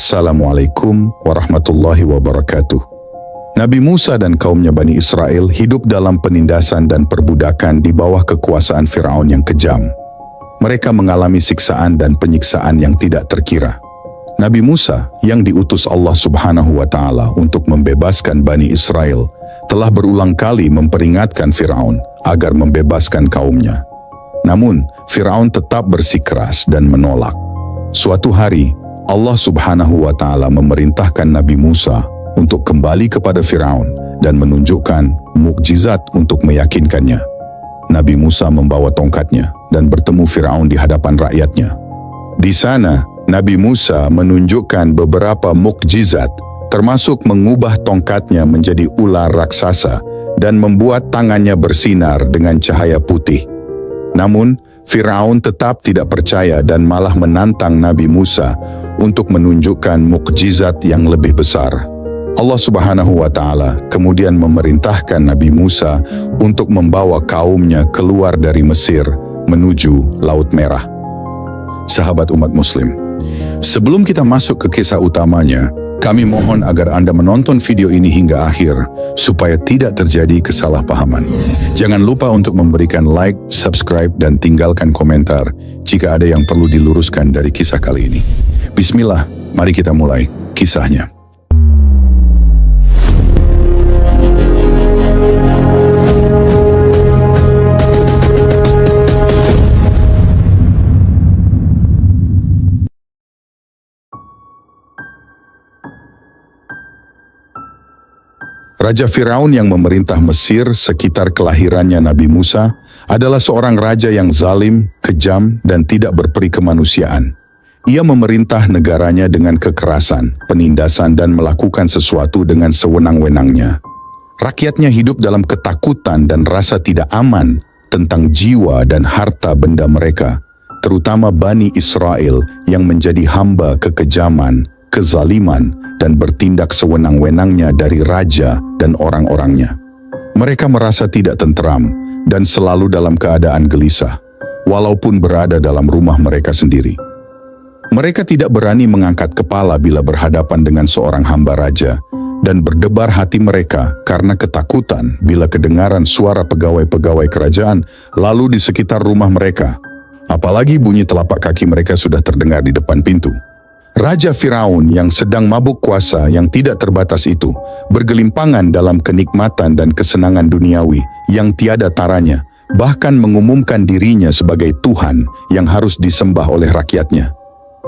Assalamualaikum warahmatullahi wabarakatuh. Nabi Musa dan kaumnya Bani Israel hidup dalam penindasan dan perbudakan di bawah kekuasaan Firaun yang kejam. Mereka mengalami siksaan dan penyiksaan yang tidak terkira. Nabi Musa yang diutus Allah Subhanahu wa Ta'ala untuk membebaskan Bani Israel telah berulang kali memperingatkan Firaun agar membebaskan kaumnya. Namun, Firaun tetap bersikeras dan menolak. Suatu hari, Allah Subhanahu wa Ta'ala memerintahkan Nabi Musa untuk kembali kepada Firaun dan menunjukkan mukjizat untuk meyakinkannya. Nabi Musa membawa tongkatnya dan bertemu Firaun di hadapan rakyatnya. Di sana, Nabi Musa menunjukkan beberapa mukjizat, termasuk mengubah tongkatnya menjadi ular raksasa dan membuat tangannya bersinar dengan cahaya putih. Namun, Firaun tetap tidak percaya dan malah menantang Nabi Musa untuk menunjukkan mukjizat yang lebih besar. Allah Subhanahu wa Ta'ala kemudian memerintahkan Nabi Musa untuk membawa kaumnya keluar dari Mesir menuju Laut Merah. Sahabat umat Muslim, sebelum kita masuk ke kisah utamanya, kami mohon agar Anda menonton video ini hingga akhir supaya tidak terjadi kesalahpahaman. Jangan lupa untuk memberikan like, subscribe, dan tinggalkan komentar jika ada yang perlu diluruskan dari kisah kali ini. Bismillah, mari kita mulai kisahnya. Raja Firaun yang memerintah Mesir sekitar kelahirannya Nabi Musa adalah seorang raja yang zalim, kejam, dan tidak berperi kemanusiaan. Ia memerintah negaranya dengan kekerasan, penindasan, dan melakukan sesuatu dengan sewenang-wenangnya. Rakyatnya hidup dalam ketakutan dan rasa tidak aman tentang jiwa dan harta benda mereka, terutama Bani Israel yang menjadi hamba kekejaman, kezaliman, dan bertindak sewenang-wenangnya dari raja dan orang-orangnya. Mereka merasa tidak tentram dan selalu dalam keadaan gelisah, walaupun berada dalam rumah mereka sendiri. Mereka tidak berani mengangkat kepala bila berhadapan dengan seorang hamba raja, dan berdebar hati mereka karena ketakutan bila kedengaran suara pegawai-pegawai kerajaan lalu di sekitar rumah mereka. Apalagi bunyi telapak kaki mereka sudah terdengar di depan pintu. Raja Firaun yang sedang mabuk kuasa yang tidak terbatas itu bergelimpangan dalam kenikmatan dan kesenangan duniawi yang tiada taranya, bahkan mengumumkan dirinya sebagai Tuhan yang harus disembah oleh rakyatnya.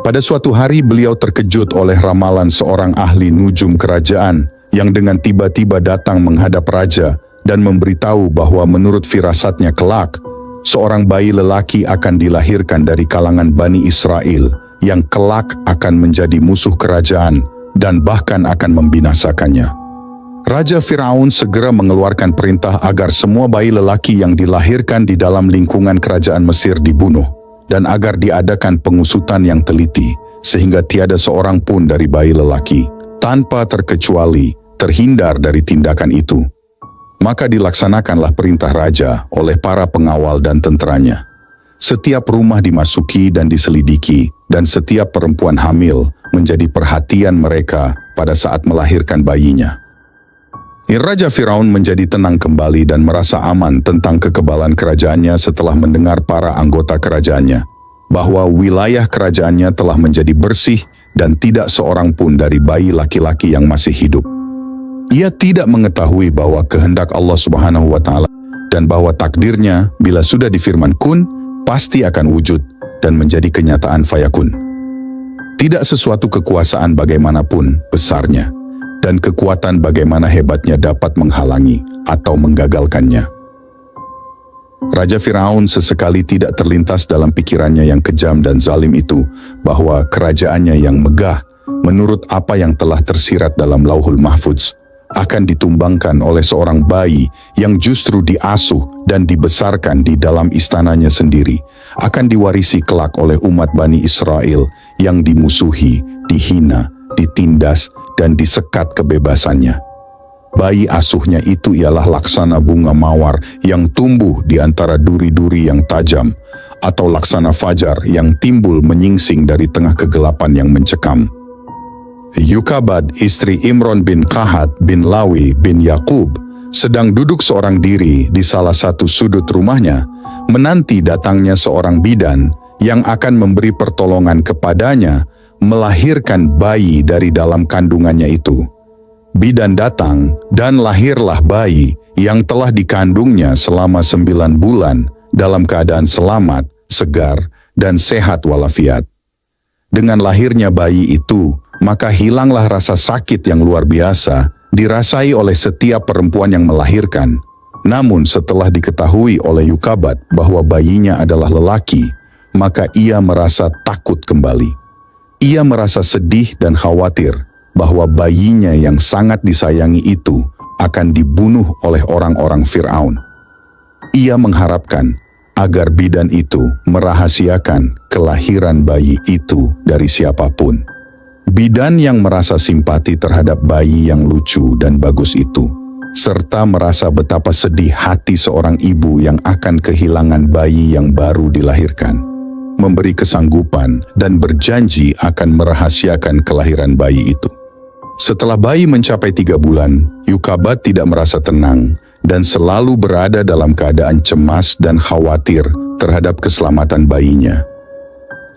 Pada suatu hari beliau terkejut oleh ramalan seorang ahli nujum kerajaan yang dengan tiba-tiba datang menghadap raja dan memberitahu bahwa menurut firasatnya kelak, seorang bayi lelaki akan dilahirkan dari kalangan Bani Israel yang kelak akan menjadi musuh kerajaan dan bahkan akan membinasakannya. Raja Firaun segera mengeluarkan perintah agar semua bayi lelaki yang dilahirkan di dalam lingkungan kerajaan Mesir dibunuh dan agar diadakan pengusutan yang teliti sehingga tiada seorang pun dari bayi lelaki tanpa terkecuali terhindar dari tindakan itu. Maka dilaksanakanlah perintah raja oleh para pengawal dan tenteranya. Setiap rumah dimasuki dan diselidiki, dan setiap perempuan hamil menjadi perhatian mereka pada saat melahirkan bayinya. Raja Firaun menjadi tenang kembali dan merasa aman tentang kekebalan kerajaannya setelah mendengar para anggota kerajaannya bahwa wilayah kerajaannya telah menjadi bersih dan tidak seorang pun dari bayi laki-laki yang masih hidup. Ia tidak mengetahui bahwa kehendak Allah Subhanahu wa Ta'ala dan bahwa takdirnya bila sudah difirman kun, pasti akan wujud dan menjadi kenyataan fayakun. Tidak sesuatu kekuasaan bagaimanapun besarnya dan kekuatan bagaimana hebatnya dapat menghalangi atau menggagalkannya. Raja Firaun sesekali tidak terlintas dalam pikirannya yang kejam dan zalim itu bahwa kerajaannya yang megah menurut apa yang telah tersirat dalam Lauhul Mahfudz akan ditumbangkan oleh seorang bayi yang justru diasuh dan dibesarkan di dalam istananya sendiri, akan diwarisi kelak oleh umat Bani Israel yang dimusuhi, dihina, ditindas, dan disekat kebebasannya. Bayi asuhnya itu ialah laksana bunga mawar yang tumbuh di antara duri-duri yang tajam, atau laksana fajar yang timbul menyingsing dari tengah kegelapan yang mencekam. Yukabad, istri Imron bin Qahat bin Lawi bin Yakub, sedang duduk seorang diri di salah satu sudut rumahnya, menanti datangnya seorang bidan yang akan memberi pertolongan kepadanya melahirkan bayi dari dalam kandungannya itu. Bidan datang dan lahirlah bayi yang telah dikandungnya selama 9 bulan dalam keadaan selamat, segar, dan sehat walafiat. Dengan lahirnya bayi itu, maka hilanglah rasa sakit yang luar biasa dirasai oleh setiap perempuan yang melahirkan. Namun setelah diketahui oleh Yukabad bahwa bayinya adalah lelaki, maka ia merasa takut kembali. Ia merasa sedih dan khawatir bahwa bayinya yang sangat disayangi itu akan dibunuh oleh orang-orang Fir'aun. Ia mengharapkan agar bidan itu merahasiakan kelahiran bayi itu dari siapapun. Bidan yang merasa simpati terhadap bayi yang lucu dan bagus itu, serta merasa betapa sedih hati seorang ibu yang akan kehilangan bayi yang baru dilahirkan, memberi kesanggupan dan berjanji akan merahasiakan kelahiran bayi itu. Setelah bayi mencapai 3 bulan, Yukabad tidak merasa tenang dan selalu berada dalam keadaan cemas dan khawatir terhadap keselamatan bayinya.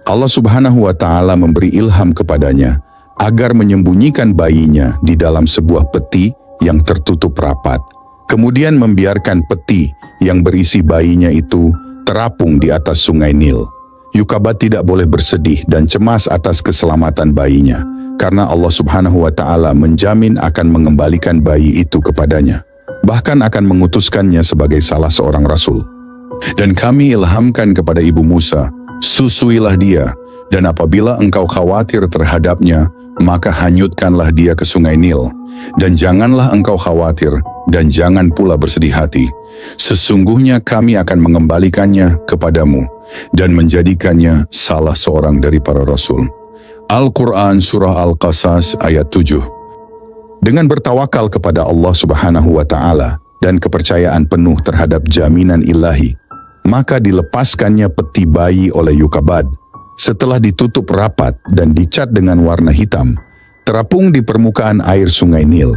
Allah Subhanahu wa Ta'ala memberi ilham kepadanya agar menyembunyikan bayinya di dalam sebuah peti yang tertutup rapat, kemudian membiarkan peti yang berisi bayinya itu terapung di atas sungai Nil. Yukabad tidak boleh bersedih dan cemas atas keselamatan bayinya, karena Allah Subhanahu wa Ta'ala menjamin akan mengembalikan bayi itu kepadanya, bahkan akan mengutuskannya sebagai salah seorang rasul. Dan kami ilhamkan kepada ibu Musa, susuilah dia, dan apabila engkau khawatir terhadapnya, maka hanyutkanlah dia ke sungai Nil. Dan janganlah engkau khawatir, dan jangan pula bersedih hati. Sesungguhnya kami akan mengembalikannya kepadamu, dan menjadikannya salah seorang dari para rasul. Al-Quran Surah Al-Qasas ayat 7. Dengan bertawakal kepada Allah Subhanahu wa Ta'ala dan kepercayaan penuh terhadap jaminan ilahi, maka dilepaskannya peti bayi oleh Yukabad. Setelah ditutup rapat dan dicat dengan warna hitam, terapung di permukaan air sungai Nil.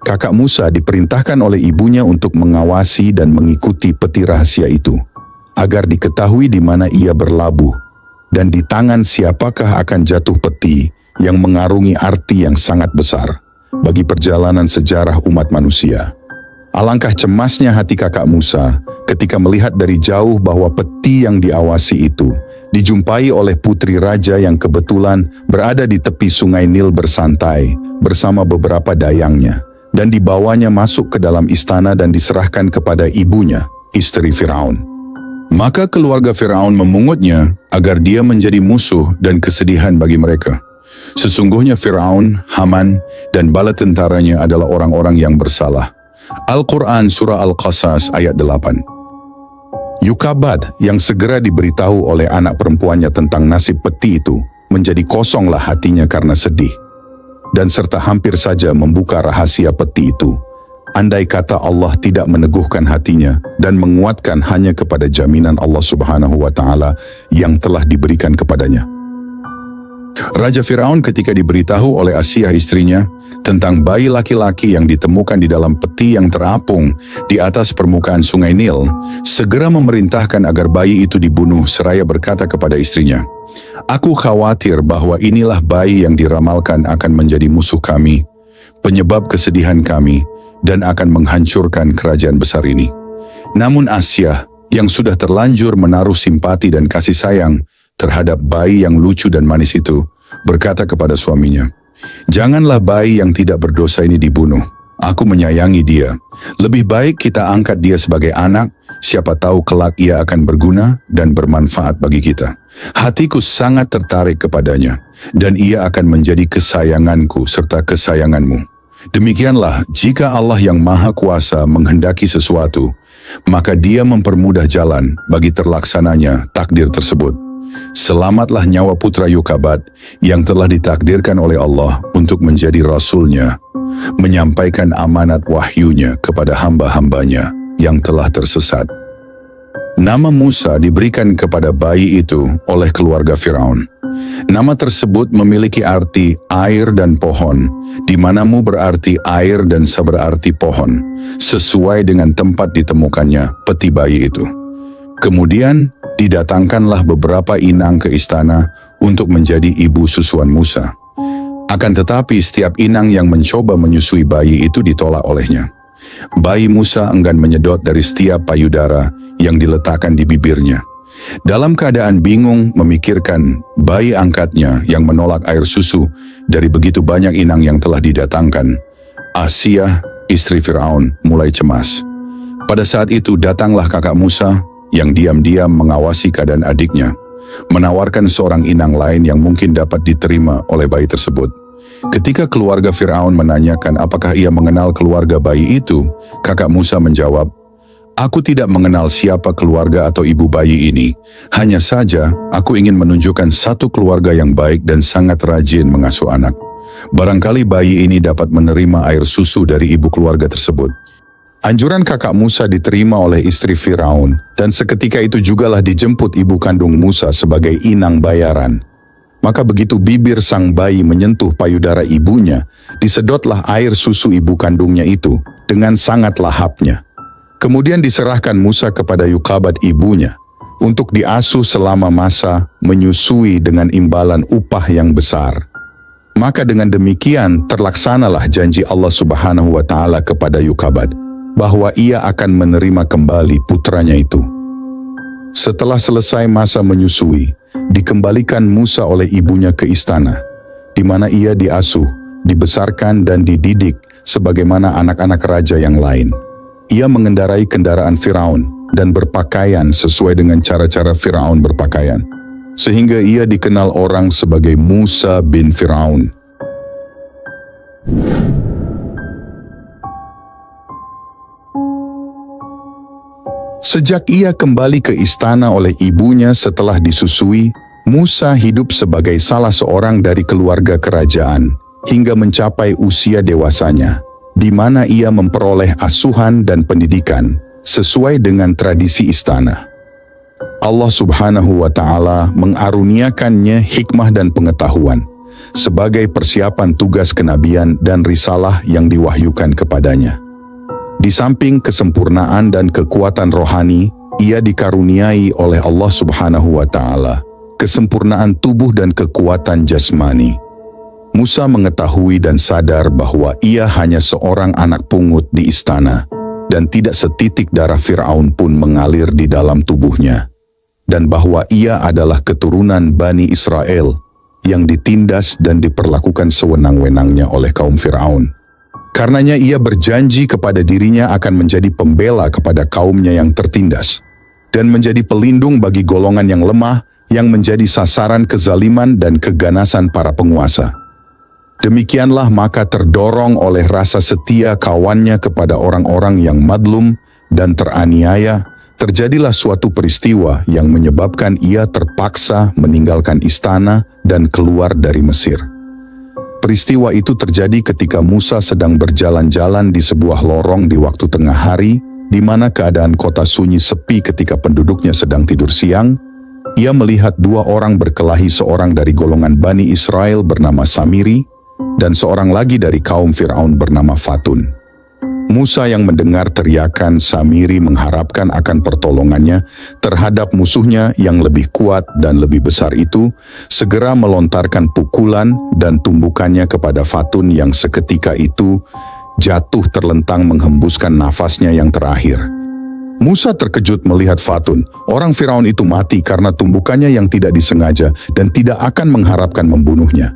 Kakak Musa diperintahkan oleh ibunya untuk mengawasi dan mengikuti peti rahasia itu, agar diketahui di mana ia berlabuh, dan di tangan siapakah akan jatuh peti yang mengarungi arti yang sangat besar bagi perjalanan sejarah umat manusia. Alangkah cemasnya hati kakak Musa ketika melihat dari jauh bahwa peti yang diawasi itu dijumpai oleh putri raja yang kebetulan berada di tepi sungai Nil bersantai bersama beberapa dayangnya, dan dibawanya masuk ke dalam istana dan diserahkan kepada ibunya, istri Firaun. Maka keluarga Firaun memungutnya agar dia menjadi musuh dan kesedihan bagi mereka. Sesungguhnya Firaun, Haman, dan bala tentaranya adalah orang-orang yang bersalah. Al-Quran Surah Al-Qasas ayat 8. Yukabad yang segera diberitahu oleh anak perempuannya tentang nasib peti itu, menjadi kosonglah hatinya karena sedih, dan serta hampir saja membuka rahasia peti itu. Andai kata Allah tidak meneguhkan hatinya dan menguatkan hanya kepada jaminan Allah Subhanahu wa Ta'ala yang telah diberikan kepadanya. Raja Firaun ketika diberitahu oleh Asiyah istrinya tentang bayi laki-laki yang ditemukan di dalam peti yang terapung di atas permukaan sungai Nil, segera memerintahkan agar bayi itu dibunuh seraya berkata kepada istrinya, "Aku khawatir bahwa inilah bayi yang diramalkan akan menjadi musuh kami, penyebab kesedihan kami, dan akan menghancurkan kerajaan besar ini." Namun Asiyah yang sudah terlanjur menaruh simpati dan kasih sayang terhadap bayi yang lucu dan manis itu, berkata kepada suaminya, "Janganlah bayi yang tidak berdosa ini dibunuh. Aku menyayangi dia. Lebih baik kita angkat dia sebagai anak, siapa tahu kelak ia akan berguna dan bermanfaat bagi kita. Hatiku sangat tertarik kepadanya, dan ia akan menjadi kesayanganku serta kesayanganmu. Demikianlah jika Allah yang Maha Kuasa menghendaki sesuatu, maka dia mempermudah jalan bagi terlaksananya takdir tersebut. Selamatlah nyawa putra Yukabad yang telah ditakdirkan oleh Allah untuk menjadi rasulnya, menyampaikan amanat wahyunya kepada hamba-hambanya yang telah tersesat." Nama Musa diberikan kepada bayi itu oleh keluarga Firaun. Nama tersebut memiliki arti air dan pohon, di mana Mu berarti air dan Sa berarti pohon, sesuai dengan tempat ditemukannya peti bayi itu. Kemudian didatangkanlah beberapa inang ke istana untuk menjadi ibu susuan Musa. Akan tetapi setiap inang yang mencoba menyusui bayi itu ditolak olehnya. Bayi Musa enggan menyedot dari setiap payudara yang diletakkan di bibirnya. Dalam keadaan bingung memikirkan bayi angkatnya yang menolak air susu dari begitu banyak inang yang telah didatangkan, Asiyah, istri Firaun, mulai cemas. Pada saat itu datanglah kakak Musa yang diam-diam mengawasi keadaan adiknya, menawarkan seorang inang lain yang mungkin dapat diterima oleh bayi tersebut. Ketika keluarga Firaun menanyakan apakah ia mengenal keluarga bayi itu, kakak Musa menjawab, "Aku tidak mengenal siapa keluarga atau ibu bayi ini. Hanya saja aku ingin menunjukkan satu keluarga yang baik dan sangat rajin mengasuh anak. Barangkali bayi ini dapat menerima air susu dari ibu keluarga tersebut." Anjuran kakak Musa diterima oleh istri Firaun, dan seketika itu jugalah dijemput ibu kandung Musa sebagai inang bayaran. Maka begitu bibir sang bayi menyentuh payudara ibunya, disedotlah air susu ibu kandungnya itu dengan sangat lahapnya. Kemudian diserahkan Musa kepada Yukabat ibunya untuk diasuh selama masa menyusui dengan imbalan upah yang besar. Maka dengan demikian terlaksanalah janji Allah Subhanahu wa Ta'ala kepada Yukabat bahwa ia akan menerima kembali putranya itu. Setelah selesai masa menyusui, dikembalikan Musa oleh ibunya ke istana, di mana ia diasuh, dibesarkan dan dididik sebagaimana anak-anak raja yang lain. Ia mengendarai kendaraan Firaun dan berpakaian sesuai dengan cara-cara Firaun berpakaian, sehingga ia dikenal orang sebagai Musa bin Firaun. Sejak ia kembali ke istana oleh ibunya setelah disusui, Musa hidup sebagai salah seorang dari keluarga kerajaan hingga mencapai usia dewasanya, di mana ia memperoleh asuhan dan pendidikan sesuai dengan tradisi istana. Allah Subhanahu wa Ta'ala mengaruniakannya hikmah dan pengetahuan sebagai persiapan tugas kenabian dan risalah yang diwahyukan kepadanya. Di samping kesempurnaan dan kekuatan rohani, ia dikaruniai oleh Allah Subhanahu wa Ta'ala kesempurnaan tubuh dan kekuatan jasmani. Musa mengetahui dan sadar bahwa ia hanya seorang anak pungut di istana dan tidak setitik darah Firaun pun mengalir di dalam tubuhnya, dan bahwa ia adalah keturunan Bani Israel yang ditindas dan diperlakukan sewenang-wenangnya oleh kaum Firaun. Karenanya ia berjanji kepada dirinya akan menjadi pembela kepada kaumnya yang tertindas dan menjadi pelindung bagi golongan yang lemah yang menjadi sasaran kezaliman dan keganasan para penguasa. Demikianlah maka terdorong oleh rasa setia kawannya kepada orang-orang yang madlum dan teraniaya, terjadilah suatu peristiwa yang menyebabkan ia terpaksa meninggalkan istana dan keluar dari Mesir. Peristiwa itu terjadi ketika Musa sedang berjalan-jalan di sebuah lorong di waktu tengah hari, di mana keadaan kota sunyi sepi ketika penduduknya sedang tidur siang. Ia melihat dua orang berkelahi, seorang dari golongan Bani Israel bernama Samiri, dan seorang lagi dari kaum Firaun bernama Fatun. Musa yang mendengar teriakan Samiri mengharapkan akan pertolongannya terhadap musuhnya yang lebih kuat dan lebih besar itu, segera melontarkan pukulan dan tumbukannya kepada Fatun yang seketika itu jatuh terlentang menghembuskan nafasnya yang terakhir. Musa terkejut melihat Fatun, orang Firaun itu mati karena tumbukannya yang tidak disengaja dan tidak akan mengharapkan membunuhnya.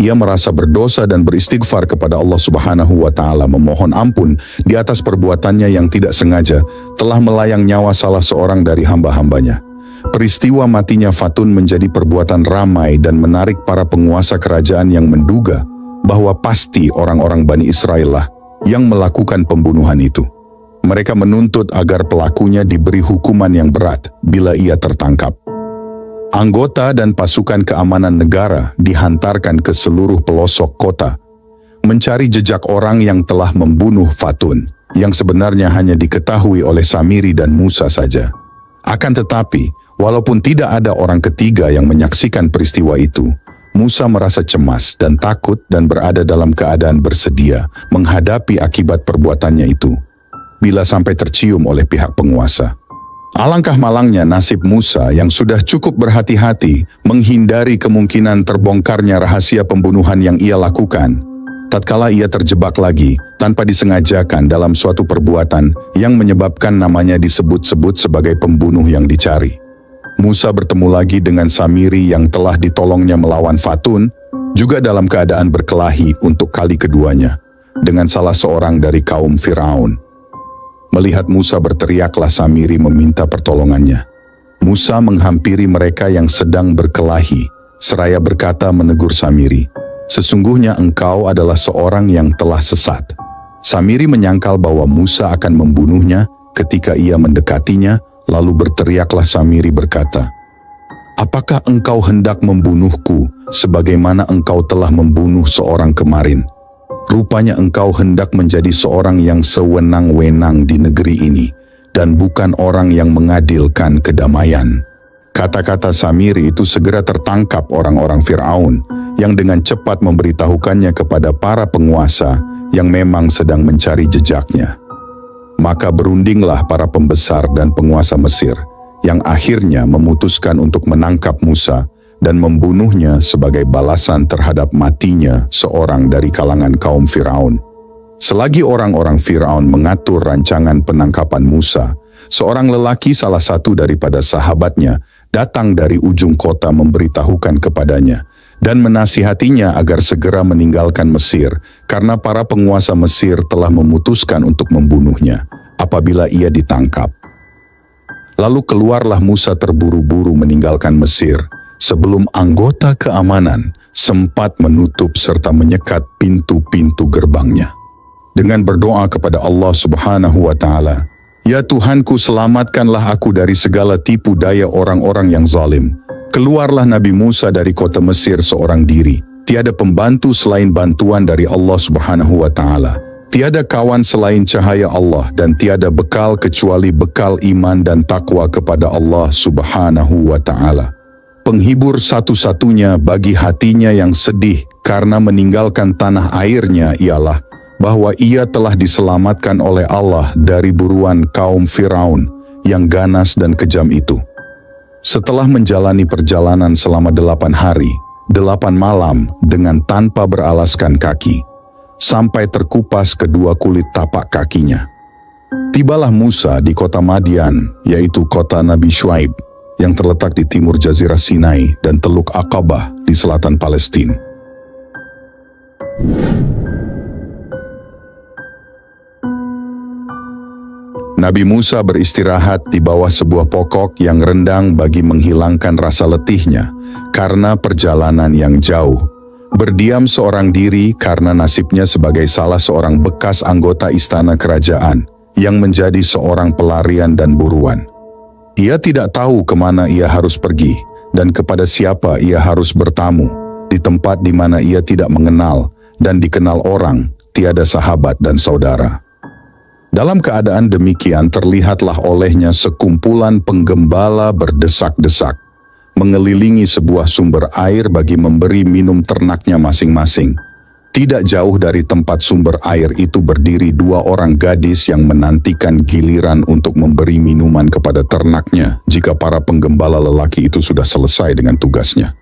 Ia merasa berdosa dan beristighfar kepada Allah Subhanahu wa Ta'ala, memohon ampun di atas perbuatannya yang tidak sengaja telah melayang nyawa salah seorang dari hamba-hambanya. Peristiwa matinya Fatun menjadi perbuatan ramai dan menarik para penguasa kerajaan yang menduga bahwa pasti orang-orang Bani Israel lah yang melakukan pembunuhan itu. Mereka menuntut agar pelakunya diberi hukuman yang berat bila ia tertangkap. Anggota dan pasukan keamanan negara dihantarkan ke seluruh pelosok kota, mencari jejak orang yang telah membunuh Fatun, yang sebenarnya hanya diketahui oleh Samiri dan Musa saja. Akan tetapi, walaupun tidak ada orang ketiga yang menyaksikan peristiwa itu, Musa merasa cemas dan takut dan berada dalam keadaan bersedia menghadapi akibat perbuatannya itu, bila sampai tercium oleh pihak penguasa. Alangkah malangnya nasib Musa yang sudah cukup berhati-hati menghindari kemungkinan terbongkarnya rahasia pembunuhan yang ia lakukan, tatkala ia terjebak lagi tanpa disengajakan dalam suatu perbuatan yang menyebabkan namanya disebut-sebut sebagai pembunuh yang dicari. Musa bertemu lagi dengan Samiri yang telah ditolongnya melawan Fatun, juga dalam keadaan berkelahi untuk kali keduanya, dengan salah seorang dari kaum Firaun. Melihat Musa berteriaklah Samiri meminta pertolongannya. Musa menghampiri mereka yang sedang berkelahi, seraya berkata menegur Samiri, "Sesungguhnya engkau adalah seorang yang telah sesat." Samiri menyangkal bahwa Musa akan membunuhnya ketika ia mendekatinya, lalu berteriaklah Samiri berkata, "Apakah engkau hendak membunuhku sebagaimana engkau telah membunuh seorang kemarin? Rupanya engkau hendak menjadi seorang yang sewenang-wenang di negeri ini, dan bukan orang yang mengadilkan kedamaian." Kata-kata Samiri itu segera tertangkap orang-orang Firaun, yang dengan cepat memberitahukannya kepada para penguasa yang memang sedang mencari jejaknya. Maka berundinglah para pembesar dan penguasa Mesir, yang akhirnya memutuskan untuk menangkap Musa dan membunuhnya sebagai balasan terhadap matinya seorang dari kalangan kaum Firaun. Selagi orang-orang Firaun mengatur rancangan penangkapan Musa, seorang lelaki salah satu daripada sahabatnya datang dari ujung kota memberitahukan kepadanya dan menasihatinya agar segera meninggalkan Mesir karena para penguasa Mesir telah memutuskan untuk membunuhnya apabila ia ditangkap. Lalu keluarlah Musa terburu-buru meninggalkan Mesir sebelum anggota keamanan sempat menutup serta menyekat pintu-pintu gerbangnya. Dengan berdoa kepada Allah Subhanahu wa Ta'ala, "Ya Tuhanku, selamatkanlah aku dari segala tipu daya orang-orang yang zalim." Keluarlah Nabi Musa dari kota Mesir seorang diri. Tiada pembantu selain bantuan dari Allah Subhanahu wa Ta'ala. Tiada kawan selain cahaya Allah dan tiada bekal kecuali bekal iman dan takwa kepada Allah Subhanahu wa Ta'ala. Penghibur satu-satunya bagi hatinya yang sedih karena meninggalkan tanah airnya ialah bahwa ia telah diselamatkan oleh Allah dari buruan kaum Firaun yang ganas dan kejam itu. Setelah menjalani perjalanan selama 8 hari, 8 malam dengan tanpa beralaskan kaki, sampai terkupas kedua kulit tapak kakinya, tibalah Musa di kota Madian, yaitu kota Nabi Syuaib, yang terletak di timur Jazirah Sinai dan Teluk Aqabah di selatan Palestina. Nabi Musa beristirahat di bawah sebuah pokok yang rendang bagi menghilangkan rasa letihnya karena perjalanan yang jauh. Berdiam seorang diri karena nasibnya sebagai salah seorang bekas anggota istana kerajaan yang menjadi seorang pelarian dan buruan. Ia tidak tahu kemana ia harus pergi dan kepada siapa ia harus bertamu di tempat di mana ia tidak mengenal dan dikenal orang, tiada sahabat dan saudara. Dalam keadaan demikian terlihatlah olehnya sekumpulan penggembala berdesak-desak, mengelilingi sebuah sumber air bagi memberi minum ternaknya masing-masing. Tidak jauh dari tempat sumber air itu berdiri 2 orang gadis yang menantikan giliran untuk memberi minuman kepada ternaknya jika para penggembala lelaki itu sudah selesai dengan tugasnya.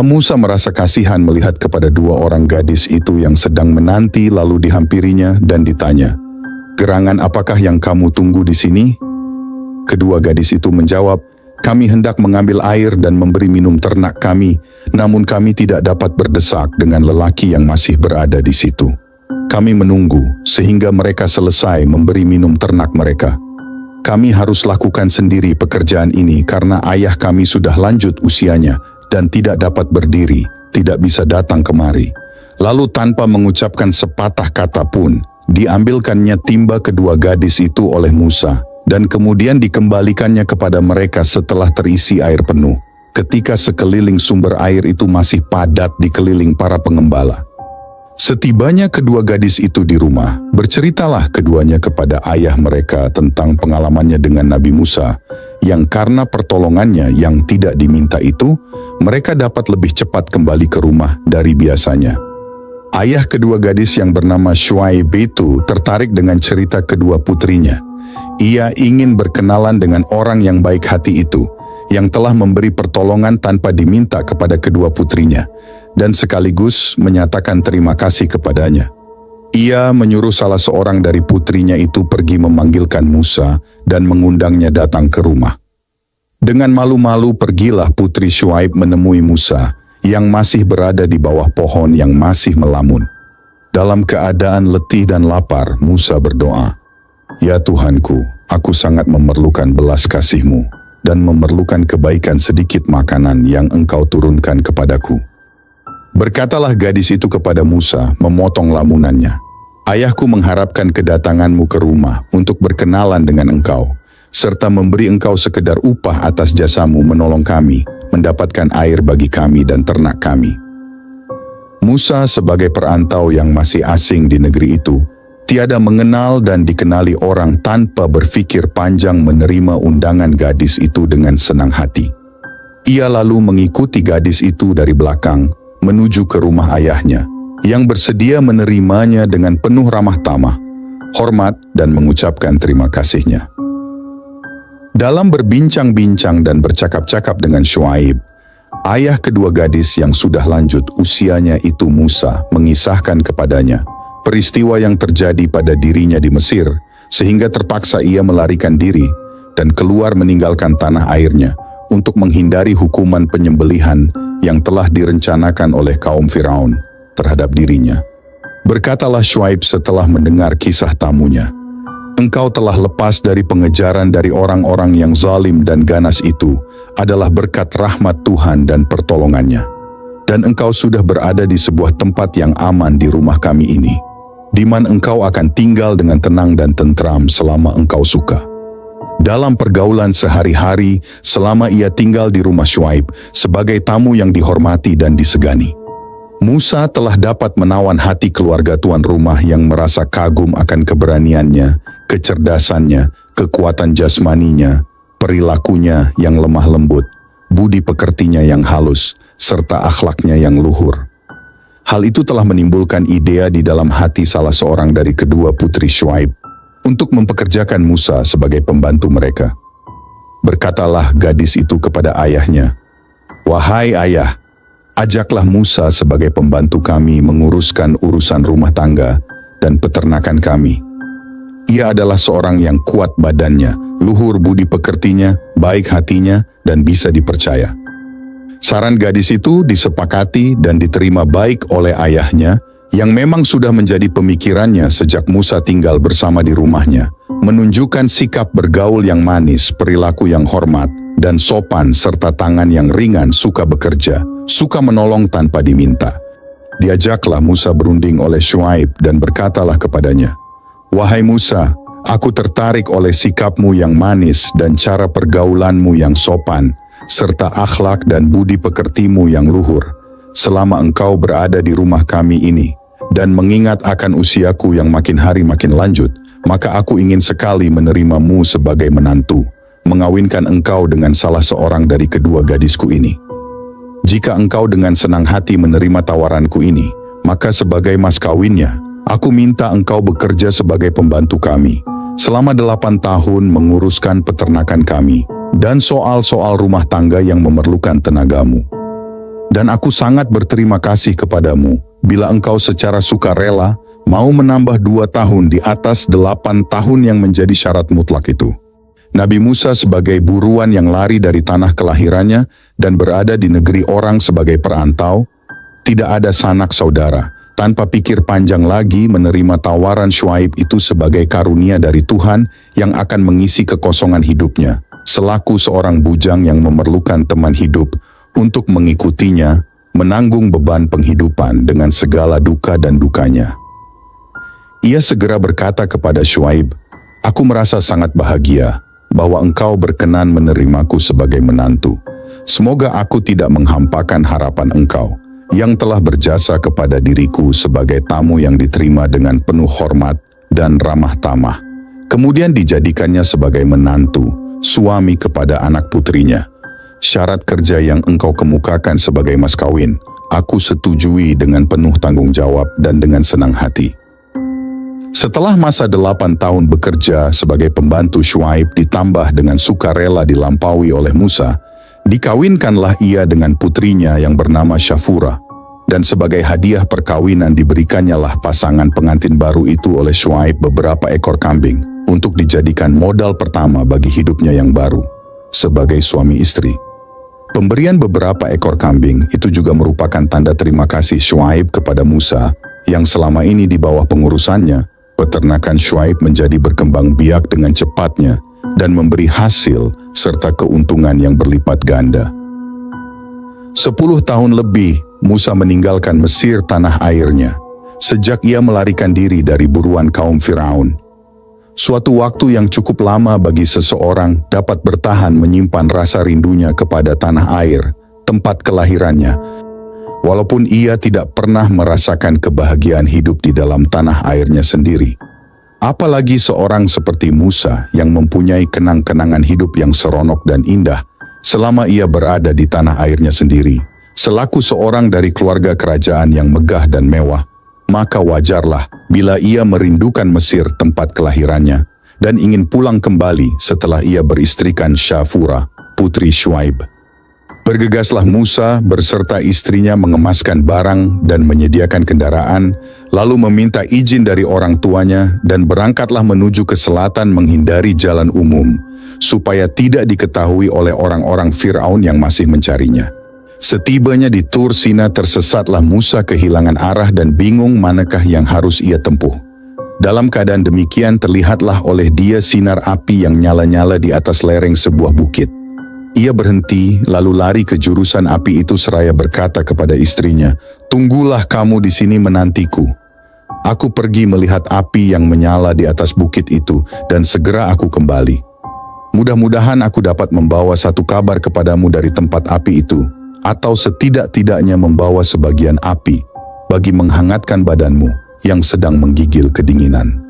Musa merasa kasihan melihat kepada 2 orang gadis itu yang sedang menanti, lalu dihampirinya dan ditanya, "Gerangan apakah yang kamu tunggu di sini?" Kedua gadis itu menjawab, "Kami hendak mengambil air dan memberi minum ternak kami, namun kami tidak dapat berdesak dengan lelaki yang masih berada di situ. Kami menunggu sehingga mereka selesai memberi minum ternak mereka. Kami harus lakukan sendiri pekerjaan ini karena ayah kami sudah lanjut usianya dan tidak dapat berdiri, tidak bisa datang kemari." Lalu tanpa mengucapkan sepatah kata pun, diambilkannya timba kedua gadis itu oleh Musa, dan kemudian dikembalikannya kepada mereka setelah terisi air penuh, ketika sekeliling sumber air itu masih padat dikeliling para pengembala. Setibanya kedua gadis itu di rumah, berceritalah keduanya kepada ayah mereka tentang pengalamannya dengan Nabi Musa, yang karena pertolongannya yang tidak diminta itu, mereka dapat lebih cepat kembali ke rumah dari biasanya. Ayah kedua gadis yang bernama Syuaib itu tertarik dengan cerita kedua putrinya. Ia ingin berkenalan dengan orang yang baik hati itu, yang telah memberi pertolongan tanpa diminta kepada kedua putrinya, dan sekaligus menyatakan terima kasih kepadanya. Ia menyuruh salah seorang dari putrinya itu pergi memanggilkan Musa dan mengundangnya datang ke rumah. Dengan malu-malu pergilah putri Syuaib menemui Musa, yang masih berada di bawah pohon yang masih melamun. Dalam keadaan letih dan lapar, Musa berdoa, "Ya Tuhanku, aku sangat memerlukan belas kasih-Mu dan memerlukan kebaikan sedikit makanan yang Engkau turunkan kepadaku." Berkatalah gadis itu kepada Musa, memotong lamunannya, "Ayahku mengharapkan kedatanganmu ke rumah untuk berkenalan dengan engkau, serta memberi engkau sekedar upah atas jasamu menolong kami, mendapatkan air bagi kami dan ternak kami." Musa sebagai perantau yang masih asing di negeri itu, tiada mengenal dan dikenali orang tanpa berpikir panjang menerima undangan gadis itu dengan senang hati. Ia lalu mengikuti gadis itu dari belakang, menuju ke rumah ayahnya, yang bersedia menerimanya dengan penuh ramah tamah, hormat dan mengucapkan terima kasihnya. Dalam berbincang-bincang dan bercakap-cakap dengan Syuaib, ayah kedua gadis yang sudah lanjut usianya itu Musa mengisahkan kepadanya peristiwa yang terjadi pada dirinya di Mesir, sehingga terpaksa ia melarikan diri dan keluar meninggalkan tanah airnya untuk menghindari hukuman penyembelihan yang telah direncanakan oleh kaum Firaun terhadap dirinya. Berkatalah Syuaib setelah mendengar kisah tamunya, "Engkau telah lepas dari pengejaran dari orang-orang yang zalim dan ganas itu adalah berkat rahmat Tuhan dan pertolongannya. Dan engkau sudah berada di sebuah tempat yang aman di rumah kami ini, di mana engkau akan tinggal dengan tenang dan tentram selama engkau suka." Dalam pergaulan sehari-hari selama ia tinggal di rumah Syuaib sebagai tamu yang dihormati dan disegani, Musa telah dapat menawan hati keluarga tuan rumah yang merasa kagum akan keberaniannya, kecerdasannya, kekuatan jasmaninya, perilakunya yang lemah lembut, budi pekertinya yang halus, serta akhlaknya yang luhur. Hal itu telah menimbulkan idea di dalam hati salah seorang dari kedua putri Syuaib untuk mempekerjakan Musa sebagai pembantu mereka. Berkatalah gadis itu kepada ayahnya, "Wahai ayah, ajaklah Musa sebagai pembantu kami menguruskan urusan rumah tangga dan peternakan kami. Ia adalah seorang yang kuat badannya, luhur budi pekertinya, baik hatinya, dan bisa dipercaya." Saran gadis itu disepakati dan diterima baik oleh ayahnya, yang memang sudah menjadi pemikirannya sejak Musa tinggal bersama di rumahnya, menunjukkan sikap bergaul yang manis, perilaku yang hormat, dan sopan serta tangan yang ringan, suka bekerja, suka menolong tanpa diminta. Diajaklah Musa berunding oleh Syuaib dan berkatalah kepadanya, "Wahai Musa, aku tertarik oleh sikapmu yang manis dan cara pergaulanmu yang sopan, serta akhlak dan budi pekertimu yang luhur, selama engkau berada di rumah kami ini. Dan mengingat akan usiaku yang makin hari makin lanjut, maka aku ingin sekali menerimamu sebagai menantu, mengawinkan engkau dengan salah seorang dari kedua gadisku ini. Jika engkau dengan senang hati menerima tawaranku ini, maka sebagai mas kawinnya, aku minta engkau bekerja sebagai pembantu kami, selama 8 tahun menguruskan peternakan kami, dan soal-soal rumah tangga yang memerlukan tenagamu. Dan aku sangat berterima kasih kepadamu, bila engkau secara sukarela mau menambah 2 tahun di atas 8 tahun yang menjadi syarat mutlak itu." Nabi Musa sebagai buruan yang lari dari tanah kelahirannya dan berada di negeri orang sebagai perantau, tidak ada sanak saudara, tanpa pikir panjang lagi menerima tawaran Syuaib itu sebagai karunia dari Tuhan yang akan mengisi kekosongan hidupnya, selaku seorang bujang yang memerlukan teman hidup untuk mengikutinya, menanggung beban penghidupan dengan segala duka dan dukanya. Ia segera berkata kepada Syuaib, "Aku merasa sangat bahagia bahwa engkau berkenan menerimaku sebagai menantu. Semoga aku tidak menghampakan harapan engkau, yang telah berjasa kepada diriku sebagai tamu yang diterima dengan penuh hormat dan ramah tamah. Kemudian dijadikannya sebagai menantu, suami kepada anak putrinya. Syarat kerja yang engkau kemukakan sebagai mas kawin, aku setujui dengan penuh tanggung jawab dan dengan senang hati. Setelah masa 8 tahun bekerja sebagai pembantu Syuaib ditambah dengan sukarela dilampaui oleh Musa, dikawinkanlah ia dengan putrinya yang bernama Syafura, dan sebagai hadiah perkawinan diberikannya lah pasangan pengantin baru itu oleh Syuaib beberapa ekor kambing untuk dijadikan modal pertama bagi hidupnya yang baru sebagai suami istri. Pemberian beberapa ekor kambing itu juga merupakan tanda terima kasih Syuaib kepada Musa yang selama ini di bawah pengurusannya, peternakan Syuaib menjadi berkembang biak dengan cepatnya dan memberi hasil serta keuntungan yang berlipat ganda. 10 tahun lebih Musa meninggalkan Mesir tanah airnya, sejak ia melarikan diri dari buruan kaum Firaun. Suatu waktu yang cukup lama bagi seseorang dapat bertahan menyimpan rasa rindunya kepada tanah air, tempat kelahirannya, walaupun ia tidak pernah merasakan kebahagiaan hidup di dalam tanah airnya sendiri. Apalagi seorang seperti Musa yang mempunyai kenang-kenangan hidup yang seronok dan indah selama ia berada di tanah airnya sendiri. Selaku seorang dari keluarga kerajaan yang megah dan mewah, maka wajarlah bila ia merindukan Mesir tempat kelahirannya dan ingin pulang kembali setelah ia beristrikan Syafura, putri Syuaib. Bergegaslah Musa berserta istrinya mengemaskan barang dan menyediakan kendaraan, lalu meminta izin dari orang tuanya dan berangkatlah menuju ke selatan menghindari jalan umum, supaya tidak diketahui oleh orang-orang Fir'aun yang masih mencarinya. Setibanya di Tur Sina tersesatlah Musa kehilangan arah dan bingung manakah yang harus ia tempuh. Dalam keadaan demikian terlihatlah oleh dia sinar api yang nyala-nyala di atas lereng sebuah bukit. Ia berhenti lalu lari ke jurusan api itu seraya berkata kepada istrinya, "Tunggulah kamu di sini menantiku. Aku pergi melihat api yang menyala di atas bukit itu dan segera aku kembali. Mudah-mudahan aku dapat membawa satu kabar kepadamu dari tempat api itu, atau setidak-tidaknya membawa sebagian api bagi menghangatkan badanmu yang sedang menggigil kedinginan."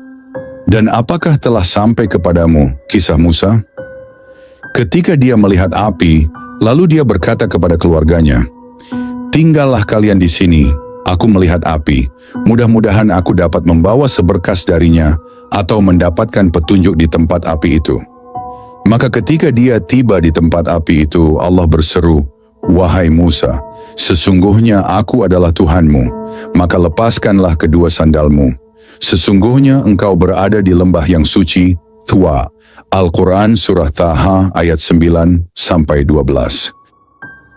Dan apakah telah sampai kepadamu kisah Musa? Ketika dia melihat api, lalu dia berkata kepada keluarganya, "Tinggallah kalian di sini, aku melihat api. Mudah-mudahan aku dapat membawa seberkas darinya atau mendapatkan petunjuk di tempat api itu." Maka ketika dia tiba di tempat api itu, Allah berseru, "Wahai Musa, sesungguhnya aku adalah Tuhanmu, maka lepaskanlah kedua sandalmu. Sesungguhnya engkau berada di lembah yang suci, Tuwa." Al-Quran Surah Taha ayat 9-12.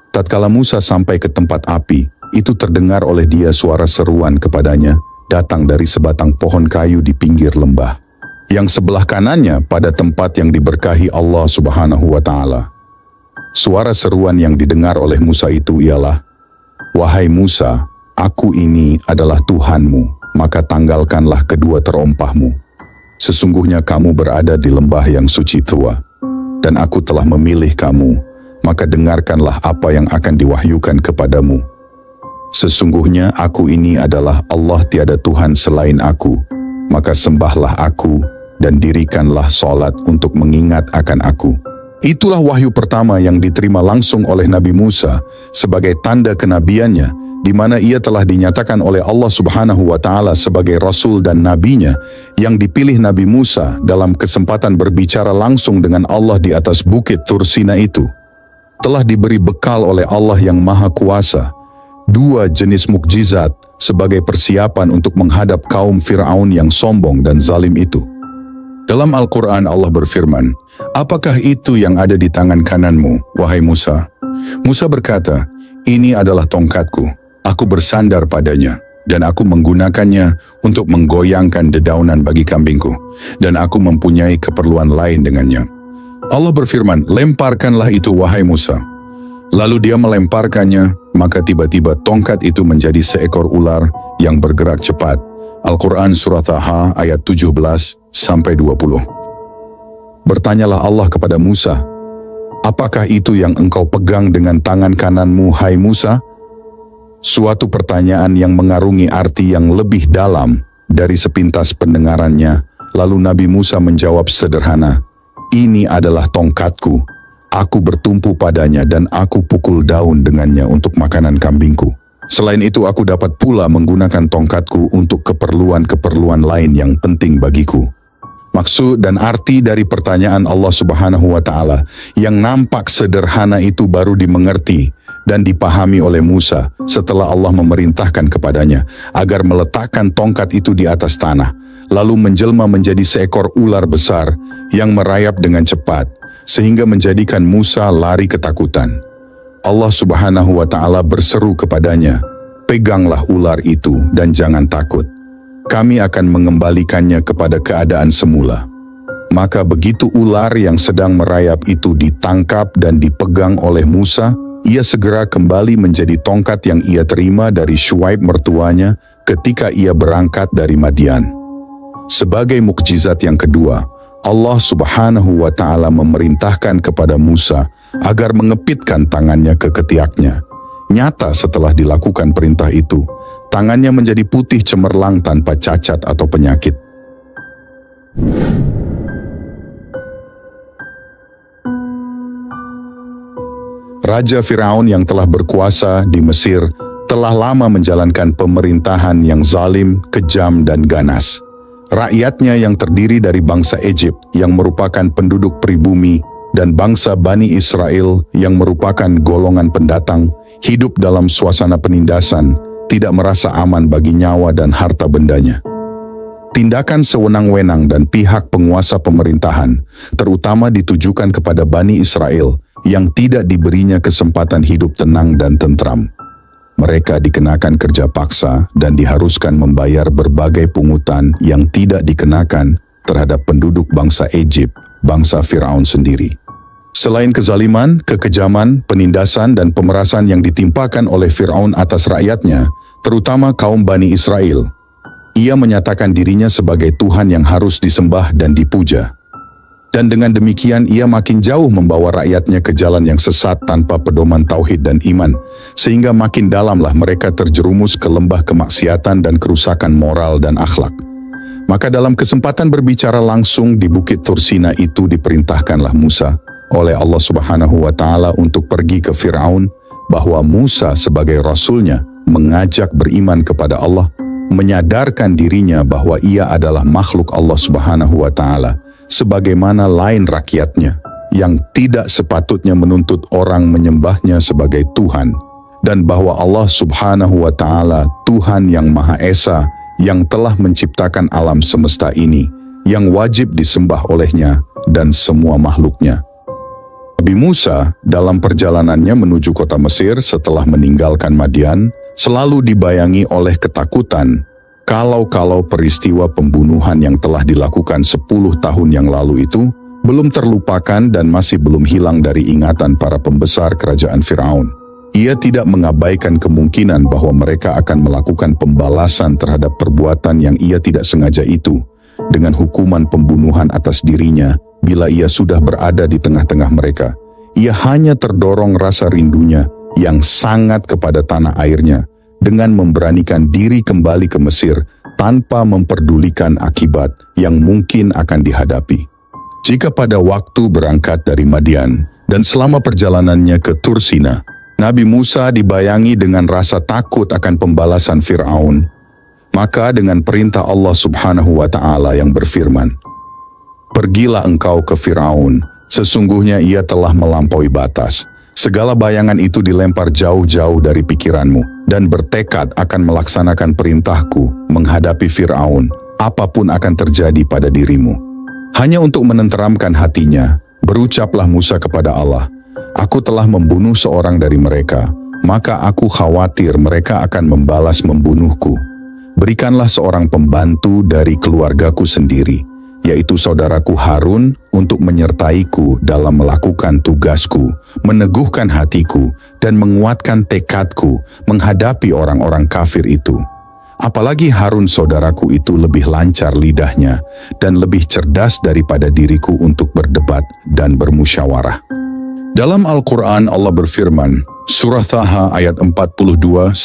Tatkala Musa sampai ke tempat api, itu terdengar oleh dia suara seruan kepadanya, datang dari sebatang pohon kayu di pinggir lembah, yang sebelah kanannya pada tempat yang diberkahi Allah Subhanahu wa Ta'ala. Suara seruan yang didengar oleh Musa itu ialah, "Wahai Musa, aku ini adalah Tuhanmu, maka tanggalkanlah kedua terompahmu. Sesungguhnya kamu berada di lembah yang suci Tuwa, dan aku telah memilih kamu, maka dengarkanlah apa yang akan diwahyukan kepadamu. Sesungguhnya aku ini adalah Allah, tiada Tuhan selain aku, maka sembahlah aku dan dirikanlah salat untuk mengingat akan aku." Itulah wahyu pertama yang diterima langsung oleh Nabi Musa sebagai tanda kenabiannya, di mana ia telah dinyatakan oleh Allah Subhanahu wa Ta'ala sebagai Rasul dan Nabinya yang dipilih. Nabi Musa dalam kesempatan berbicara langsung dengan Allah di atas bukit Tur Sina itu telah diberi bekal oleh Allah yang Maha Kuasa 2 jenis mukjizat sebagai persiapan untuk menghadap kaum Fir'aun yang sombong dan zalim itu. Dalam Al-Quran Allah berfirman, "Apakah itu yang ada di tangan kananmu, wahai Musa?" Musa berkata, "Ini adalah tongkatku. Aku bersandar padanya, dan aku menggunakannya untuk menggoyangkan dedaunan bagi kambingku, dan aku mempunyai keperluan lain dengannya." Allah berfirman, "Lemparkanlah itu wahai Musa." Lalu dia melemparkannya, maka tiba-tiba tongkat itu menjadi seekor ular yang bergerak cepat. Al-Quran Surah Taha ayat 17-20. Bertanyalah Allah kepada Musa, "Apakah itu yang engkau pegang dengan tangan kananmu, hai Musa?" Suatu pertanyaan yang mengarungi arti yang lebih dalam dari sepintas pendengarannya. Lalu Nabi Musa menjawab sederhana, "Ini adalah tongkatku. Aku bertumpu padanya dan aku pukul daun dengannya untuk makanan kambingku. Selain itu aku dapat pula menggunakan tongkatku untuk keperluan-keperluan lain yang penting bagiku." Maksud dan arti dari pertanyaan Allah Subhanahu wa Ta'ala yang nampak sederhana itu baru dimengerti dan dipahami oleh Musa setelah Allah memerintahkan kepadanya agar meletakkan tongkat itu di atas tanah, lalu menjelma menjadi seekor ular besar yang merayap dengan cepat sehingga menjadikan Musa lari ketakutan. Allah Subhanahu wa Ta'ala berseru kepadanya, "Peganglah ular itu dan jangan takut. Kami akan mengembalikannya kepada keadaan semula." Maka begitu ular yang sedang merayap itu ditangkap dan dipegang oleh Musa, ia segera kembali menjadi tongkat yang ia terima dari Syuaib mertuanya ketika ia berangkat dari Madian. Sebagai mukjizat yang kedua, Allah Subhanahu wa Ta'ala memerintahkan kepada Musa agar mengepitkan tangannya ke ketiaknya. Nyata setelah dilakukan perintah itu, tangannya menjadi putih cemerlang tanpa cacat atau penyakit. Raja Firaun yang telah berkuasa di Mesir telah lama menjalankan pemerintahan yang zalim, kejam, dan ganas. Rakyatnya yang terdiri dari bangsa Egypt yang merupakan penduduk pribumi dan bangsa Bani Israel yang merupakan golongan pendatang hidup dalam suasana penindasan, tidak merasa aman bagi nyawa dan harta bendanya. Tindakan sewenang-wenang dan pihak penguasa pemerintahan terutama ditujukan kepada Bani Israel yang tidak diberinya kesempatan hidup tenang dan tentram. Mereka dikenakan kerja paksa dan diharuskan membayar berbagai pungutan yang tidak dikenakan terhadap penduduk bangsa Egypt, bangsa Firaun sendiri. Selain kezaliman, kekejaman, penindasan, dan pemerasan yang ditimpakan oleh Firaun atas rakyatnya, terutama kaum Bani Israel, ia menyatakan dirinya sebagai Tuhan yang harus disembah dan dipuja. Dan dengan demikian ia makin jauh membawa rakyatnya ke jalan yang sesat tanpa pedoman tauhid dan iman, sehingga makin dalamlah mereka terjerumus ke lembah kemaksiatan dan kerusakan moral dan akhlak. Maka dalam kesempatan berbicara langsung di Bukit Tursina itu diperintahkanlah Musa oleh Allah Subhanahu wa Ta'ala untuk pergi ke Firaun, bahwa Musa sebagai rasulnya mengajak beriman kepada Allah, menyadarkan dirinya bahwa ia adalah makhluk Allah Subhanahu wa Ta'ala, sebagaimana lain rakyatnya, yang tidak sepatutnya menuntut orang menyembahnya sebagai Tuhan, dan bahwa Allah Subhanahu wa Ta'ala Tuhan yang Maha Esa, yang telah menciptakan alam semesta ini, yang wajib disembah olehnya dan semua makhluknya. Nabi Musa dalam perjalanannya menuju kota Mesir setelah meninggalkan Madian selalu dibayangi oleh ketakutan kalau peristiwa pembunuhan yang telah dilakukan 10 tahun yang lalu itu belum terlupakan dan masih belum hilang dari ingatan para pembesar kerajaan Firaun. Ia tidak mengabaikan kemungkinan bahwa mereka akan melakukan pembalasan terhadap perbuatan yang ia tidak sengaja itu dengan hukuman pembunuhan atas dirinya bila ia sudah berada di tengah-tengah mereka. Ia hanya terdorong rasa rindunya yang sangat kepada tanah airnya dengan memberanikan diri kembali ke Mesir tanpa memperdulikan akibat yang mungkin akan dihadapi. Jika pada waktu berangkat dari Madian dan selama perjalanannya ke Tursina, Nabi Musa dibayangi dengan rasa takut akan pembalasan Firaun, maka dengan perintah Allah Subhanahu wa Ta'ala yang berfirman, "Pergilah engkau ke Firaun, sesungguhnya ia telah melampaui batas. Segala bayangan itu dilempar jauh-jauh dari pikiranmu dan bertekad akan melaksanakan perintahku menghadapi Firaun, apapun akan terjadi pada dirimu." Hanya untuk menenteramkan hatinya, berucaplah Musa kepada Allah, "Aku telah membunuh seorang dari mereka, maka aku khawatir mereka akan membalas membunuhku. Berikanlah seorang pembantu dari keluargaku sendiri, yaitu saudaraku Harun, untuk menyertaiku dalam melakukan tugasku, meneguhkan hatiku, dan menguatkan tekadku menghadapi orang-orang kafir itu. Apalagi Harun saudaraku itu lebih lancar lidahnya dan lebih cerdas daripada diriku untuk berdebat dan bermusyawarah." Dalam Al-Quran Allah berfirman, Surah Taha ayat 42-48.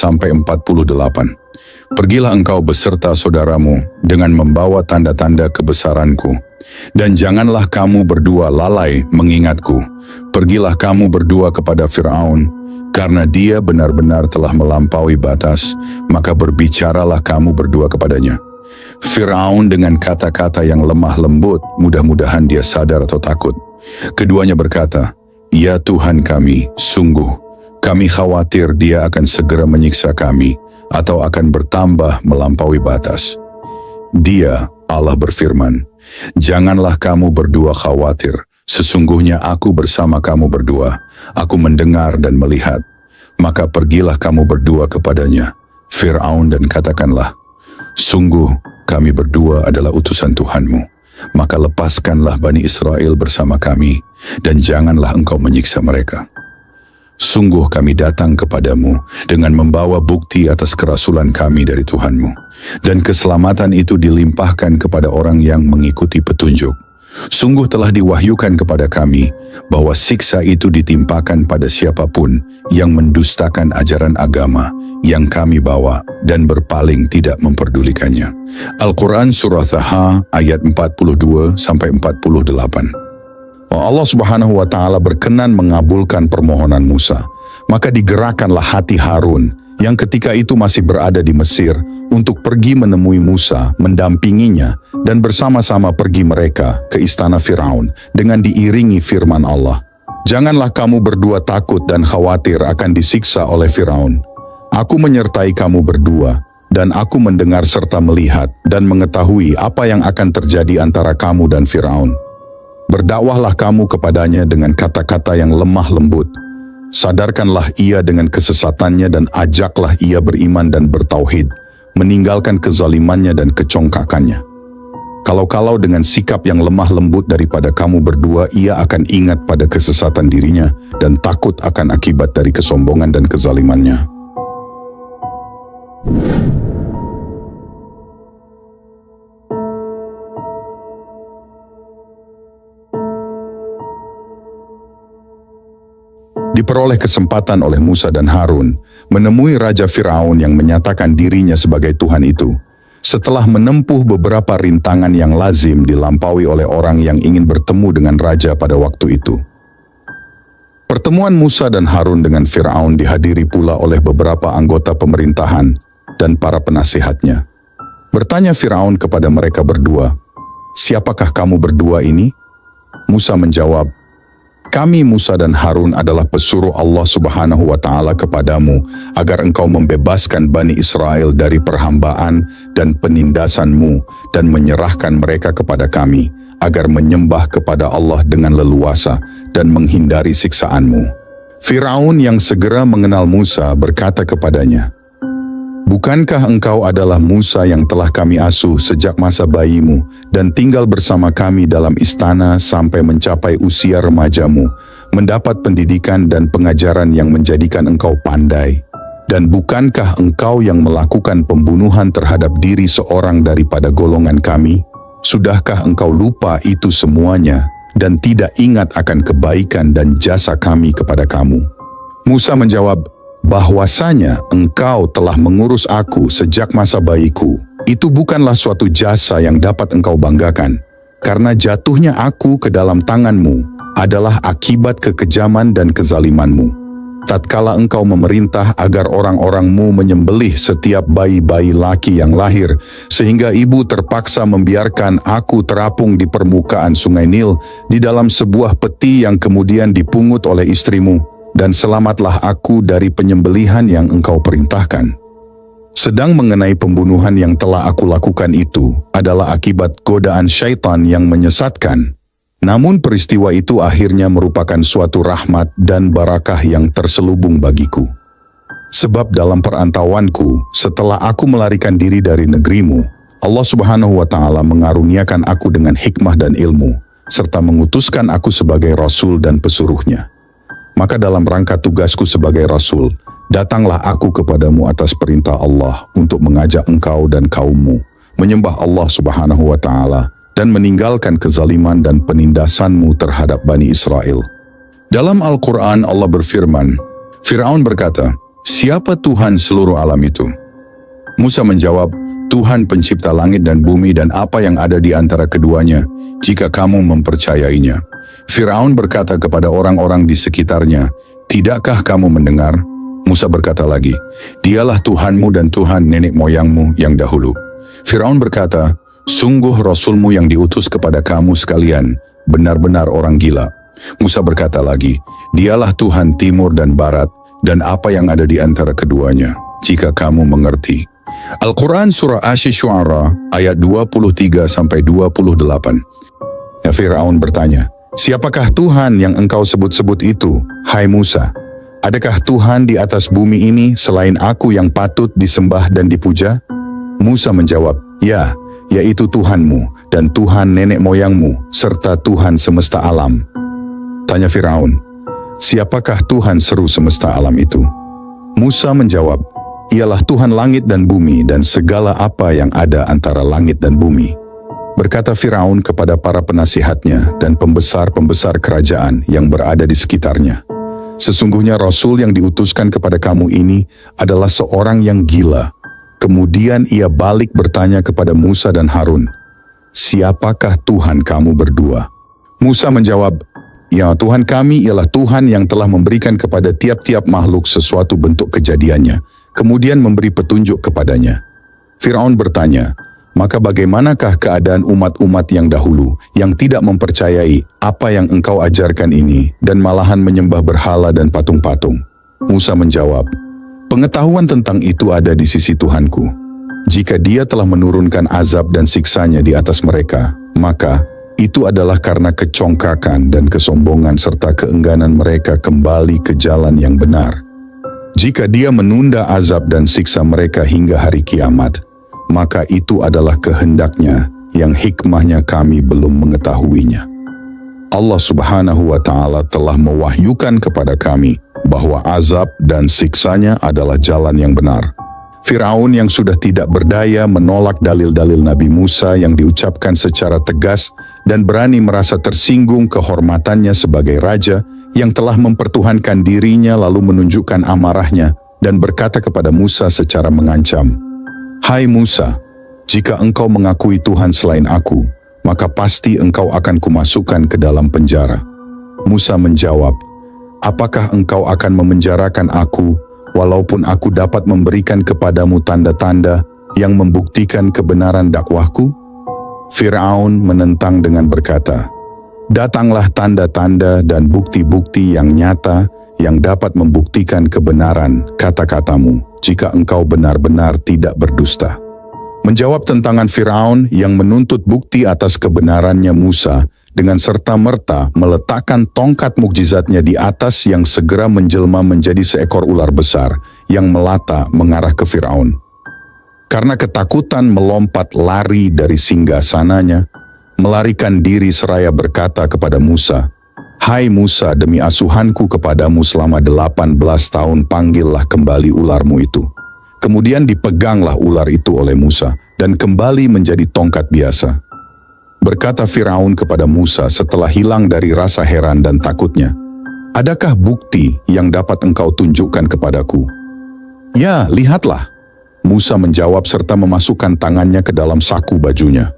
Pergilah engkau beserta saudaramu dengan membawa tanda-tanda kebesaranku. Dan janganlah kamu berdua lalai mengingatku. Pergilah kamu berdua kepada Fir'aun, karena dia benar-benar telah melampaui batas, maka berbicaralah kamu berdua kepadanya. Fir'aun dengan kata-kata yang lemah lembut, mudah-mudahan dia sadar atau takut. Keduanya berkata, "Ya Tuhan kami, sungguh kami khawatir dia akan segera menyiksa kami, atau akan bertambah melampaui batas." Dia, Allah berfirman, "Janganlah kamu berdua khawatir, sesungguhnya aku bersama kamu berdua, aku mendengar dan melihat." Maka pergilah kamu berdua kepadanya, Fir'aun, dan katakanlah, "Sungguh kami berdua adalah utusan Tuhanmu, maka lepaskanlah Bani Israel bersama kami, dan janganlah engkau menyiksa mereka. Sungguh kami datang kepadamu dengan membawa bukti atas kerasulan kami dari Tuhanmu, dan keselamatan itu dilimpahkan kepada orang yang mengikuti petunjuk. Sungguh telah diwahyukan kepada kami bahwa siksa itu ditimpakan pada siapapun yang mendustakan ajaran agama yang kami bawa dan berpaling tidak memperdulikannya." Al-Quran Surah Taha ayat 42-48. Allah Subhanahu wa Ta'ala berkenan mengabulkan permohonan Musa, maka digerakkanlah hati Harun yang ketika itu masih berada di Mesir untuk pergi menemui Musa, mendampinginya, dan bersama-sama pergi mereka ke istana Fir'aun dengan diiringi firman Allah, "Janganlah kamu berdua takut dan khawatir akan disiksa oleh Fir'aun. Aku menyertai kamu berdua, dan aku mendengar serta melihat dan mengetahui apa yang akan terjadi antara kamu dan Fir'aun. Berdakwahlah kamu kepadanya dengan kata-kata yang lemah lembut. Sadarkanlah ia dengan kesesatannya dan ajaklah ia beriman dan bertauhid, meninggalkan kezalimannya dan kecongkakannya. Kalau-kalau dengan sikap yang lemah lembut daripada kamu berdua, ia akan ingat pada kesesatan dirinya dan takut akan akibat dari kesombongan dan kezalimannya." Diperoleh kesempatan oleh Musa dan Harun menemui Raja Fir'aun yang menyatakan dirinya sebagai Tuhan itu, setelah menempuh beberapa rintangan yang lazim dilampaui oleh orang yang ingin bertemu dengan Raja pada waktu itu. Pertemuan Musa dan Harun dengan Fir'aun dihadiri pula oleh beberapa anggota pemerintahan dan para penasihatnya. Bertanya Fir'aun kepada mereka berdua, "Siapakah kamu berdua ini?" Musa menjawab, "Kami Musa dan Harun adalah pesuruh Allah Subhanahu wa Ta'ala kepadamu agar engkau membebaskan Bani Israel dari perhambaan dan penindasanmu dan menyerahkan mereka kepada kami agar menyembah kepada Allah dengan leluasa dan menghindari siksaanmu." Firaun yang segera mengenal Musa berkata kepadanya, "Bukankah engkau adalah Musa yang telah kami asuh sejak masa bayimu dan tinggal bersama kami dalam istana sampai mencapai usia remajamu, mendapat pendidikan dan pengajaran yang menjadikan engkau pandai? Dan bukankah engkau yang melakukan pembunuhan terhadap diri seorang daripada golongan kami? Sudahkah engkau lupa itu semuanya dan tidak ingat akan kebaikan dan jasa kami kepada kamu?" Musa menjawab, "Bahwasanya engkau telah mengurus aku sejak masa bayiku, itu bukanlah suatu jasa yang dapat engkau banggakan, karena jatuhnya aku ke dalam tanganmu adalah akibat kekejaman dan kezalimanmu. Tatkala engkau memerintah agar orang-orangmu menyembelih setiap bayi-bayi laki yang lahir, sehingga ibu terpaksa membiarkan aku terapung di permukaan sungai Nil di dalam sebuah peti yang kemudian dipungut oleh istrimu, dan selamatlah aku dari penyembelihan yang engkau perintahkan. Sedang mengenai pembunuhan yang telah aku lakukan itu adalah akibat godaan syaitan yang menyesatkan. Namun peristiwa itu akhirnya merupakan suatu rahmat dan barakah yang terselubung bagiku. Sebab dalam perantauanku, setelah aku melarikan diri dari negerimu, Allah Subhanahu wa Ta'ala mengaruniakan aku dengan hikmah dan ilmu, serta mengutuskan aku sebagai Rasul dan pesuruhnya. Maka dalam rangka tugasku sebagai Rasul, datanglah aku kepadamu atas perintah Allah untuk mengajak engkau dan kaummu menyembah Allah Subhanahu wa Ta'ala dan meninggalkan kezaliman dan penindasanmu terhadap Bani Israel. Dalam Al-Quran Allah berfirman, Firaun berkata, "Siapa Tuhan seluruh alam itu?" Musa menjawab, "Tuhan pencipta langit dan bumi dan apa yang ada di antara keduanya, jika kamu mempercayainya." Firaun berkata kepada orang-orang di sekitarnya, "Tidakkah kamu mendengar?" Musa berkata lagi, "Dialah Tuhanmu dan Tuhan nenek moyangmu yang dahulu." Firaun berkata, "Sungguh Rasulmu yang diutus kepada kamu sekalian, benar-benar orang gila." Musa berkata lagi, "Dialah Tuhan timur dan barat, dan apa yang ada di antara keduanya, jika kamu mengerti." Al-Quran Surah Asy-Syu'ara ayat 23-28. Firaun bertanya, "Siapakah Tuhan yang engkau sebut-sebut itu, hai Musa? Adakah Tuhan di atas bumi ini selain aku yang patut disembah dan dipuja?" Musa menjawab, "Ya, yaitu Tuhanmu dan Tuhan nenek moyangmu, serta Tuhan semesta alam." Tanya Firaun, "Siapakah Tuhan seru semesta alam itu?" Musa menjawab, "Ialah Tuhan langit dan bumi dan segala apa yang ada antara langit dan bumi." Berkata Firaun kepada para penasihatnya dan pembesar-pembesar kerajaan yang berada di sekitarnya, "Sesungguhnya Rasul yang diutuskan kepada kamu ini adalah seorang yang gila." Kemudian ia balik bertanya kepada Musa dan Harun, "Siapakah Tuhan kamu berdua?" Musa menjawab, "Ya, Tuhan kami ialah Tuhan yang telah memberikan kepada tiap-tiap makhluk sesuatu bentuk kejadiannya, kemudian memberi petunjuk kepadanya." Firaun bertanya, "Maka bagaimanakah keadaan umat-umat yang dahulu yang tidak mempercayai apa yang engkau ajarkan ini dan malahan menyembah berhala dan patung-patung?" Musa menjawab, "Pengetahuan tentang itu ada di sisi Tuhanku. Jika Dia telah menurunkan azab dan siksanya di atas mereka, maka itu adalah karena kecongkakan dan kesombongan serta keengganan mereka kembali ke jalan yang benar. Jika Dia menunda azab dan siksa mereka hingga hari kiamat, maka itu adalah kehendak-Nya yang hikmahnya kami belum mengetahuinya. Allah Subhanahu wa Ta'ala telah mewahyukan kepada kami bahwa azab dan siksanya adalah jalan yang benar." Firaun yang sudah tidak berdaya menolak dalil-dalil Nabi Musa yang diucapkan secara tegas dan berani merasa tersinggung kehormatannya sebagai raja yang telah mempertuhankan dirinya lalu menunjukkan amarahnya dan berkata kepada Musa secara mengancam, "Hai Musa, jika engkau mengakui Tuhan selain aku, maka pasti engkau akan kumasukkan ke dalam penjara." Musa menjawab, "Apakah engkau akan memenjarakan aku, walaupun aku dapat memberikan kepadamu tanda-tanda yang membuktikan kebenaran dakwahku?" Firaun menentang dengan berkata, "Datanglah tanda-tanda dan bukti-bukti yang nyata yang dapat membuktikan kebenaran kata-katamu, jika engkau benar-benar tidak berdusta." Menjawab tentangan Firaun yang menuntut bukti atas kebenarannya Musa, dengan serta-merta meletakkan tongkat mukjizatnya di atas yang segera menjelma menjadi seekor ular besar yang melata mengarah ke Firaun. Karena ketakutan melompat lari dari singgasananya, melarikan diri seraya berkata kepada Musa, "Hai Musa, demi asuhanku kepadamu selama 18 tahun panggillah kembali ularmu itu." Kemudian dipeganglah ular itu oleh Musa dan kembali menjadi tongkat biasa. Berkata Firaun kepada Musa setelah hilang dari rasa heran dan takutnya, "Adakah bukti yang dapat engkau tunjukkan kepadaku?" "Ya, lihatlah." Musa menjawab serta memasukkan tangannya ke dalam saku bajunya.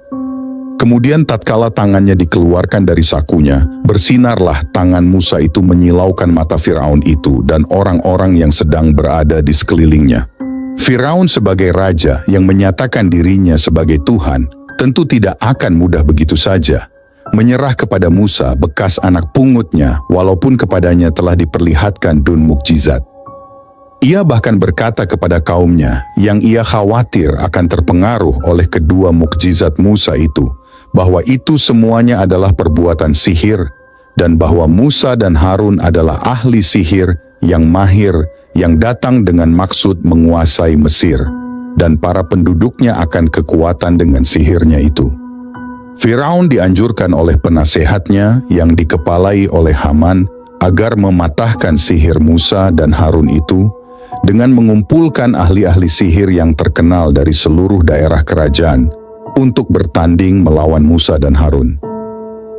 Kemudian tatkala tangannya dikeluarkan dari sakunya, bersinarlah tangan Musa itu menyilaukan mata Firaun itu dan orang-orang yang sedang berada di sekelilingnya. Firaun sebagai raja yang menyatakan dirinya sebagai Tuhan, tentu tidak akan mudah begitu saja menyerah kepada Musa, bekas anak pungutnya, walaupun kepadanya telah diperlihatkan dun mukjizat. Ia bahkan berkata kepada kaumnya yang ia khawatir akan terpengaruh oleh kedua mukjizat Musa itu, bahwa itu semuanya adalah perbuatan sihir, dan bahwa Musa dan Harun adalah ahli sihir yang mahir yang datang dengan maksud menguasai Mesir, dan para penduduknya akan kekuatan dengan sihirnya itu. Firaun dianjurkan oleh penasehatnya yang dikepalai oleh Haman agar mematahkan sihir Musa dan Harun itu dengan mengumpulkan ahli-ahli sihir yang terkenal dari seluruh daerah kerajaan untuk bertanding melawan Musa dan Harun.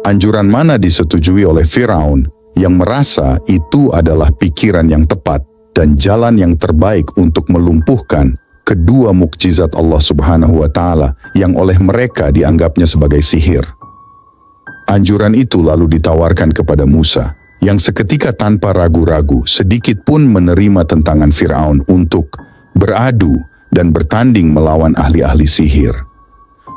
Anjuran mana disetujui oleh Firaun yang merasa itu adalah pikiran yang tepat dan jalan yang terbaik untuk melumpuhkan kedua mukjizat Allah Subhanahu wa Ta'ala yang oleh mereka dianggapnya sebagai sihir. Anjuran itu lalu ditawarkan kepada Musa, yang seketika tanpa ragu-ragu sedikit pun menerima tentangan Firaun untuk beradu dan bertanding melawan ahli-ahli sihir.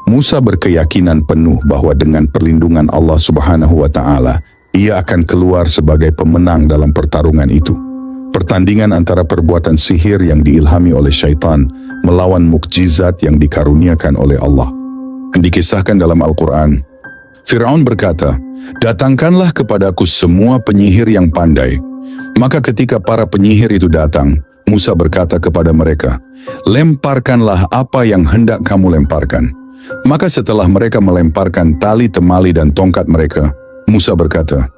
Musa berkeyakinan penuh bahwa dengan perlindungan Allah Subhanahu wa Ta'ala, ia akan keluar sebagai pemenang dalam pertarungan itu. Pertandingan antara perbuatan sihir yang diilhami oleh syaitan melawan mukjizat yang dikaruniakan oleh Allah. Dikisahkan dalam Al-Quran, Firaun berkata, "Datangkanlah kepadaku semua penyihir yang pandai." Maka ketika para penyihir itu datang, Musa berkata kepada mereka, "Lemparkanlah apa yang hendak kamu lemparkan." Maka setelah mereka melemparkan tali temali dan tongkat mereka, Musa berkata,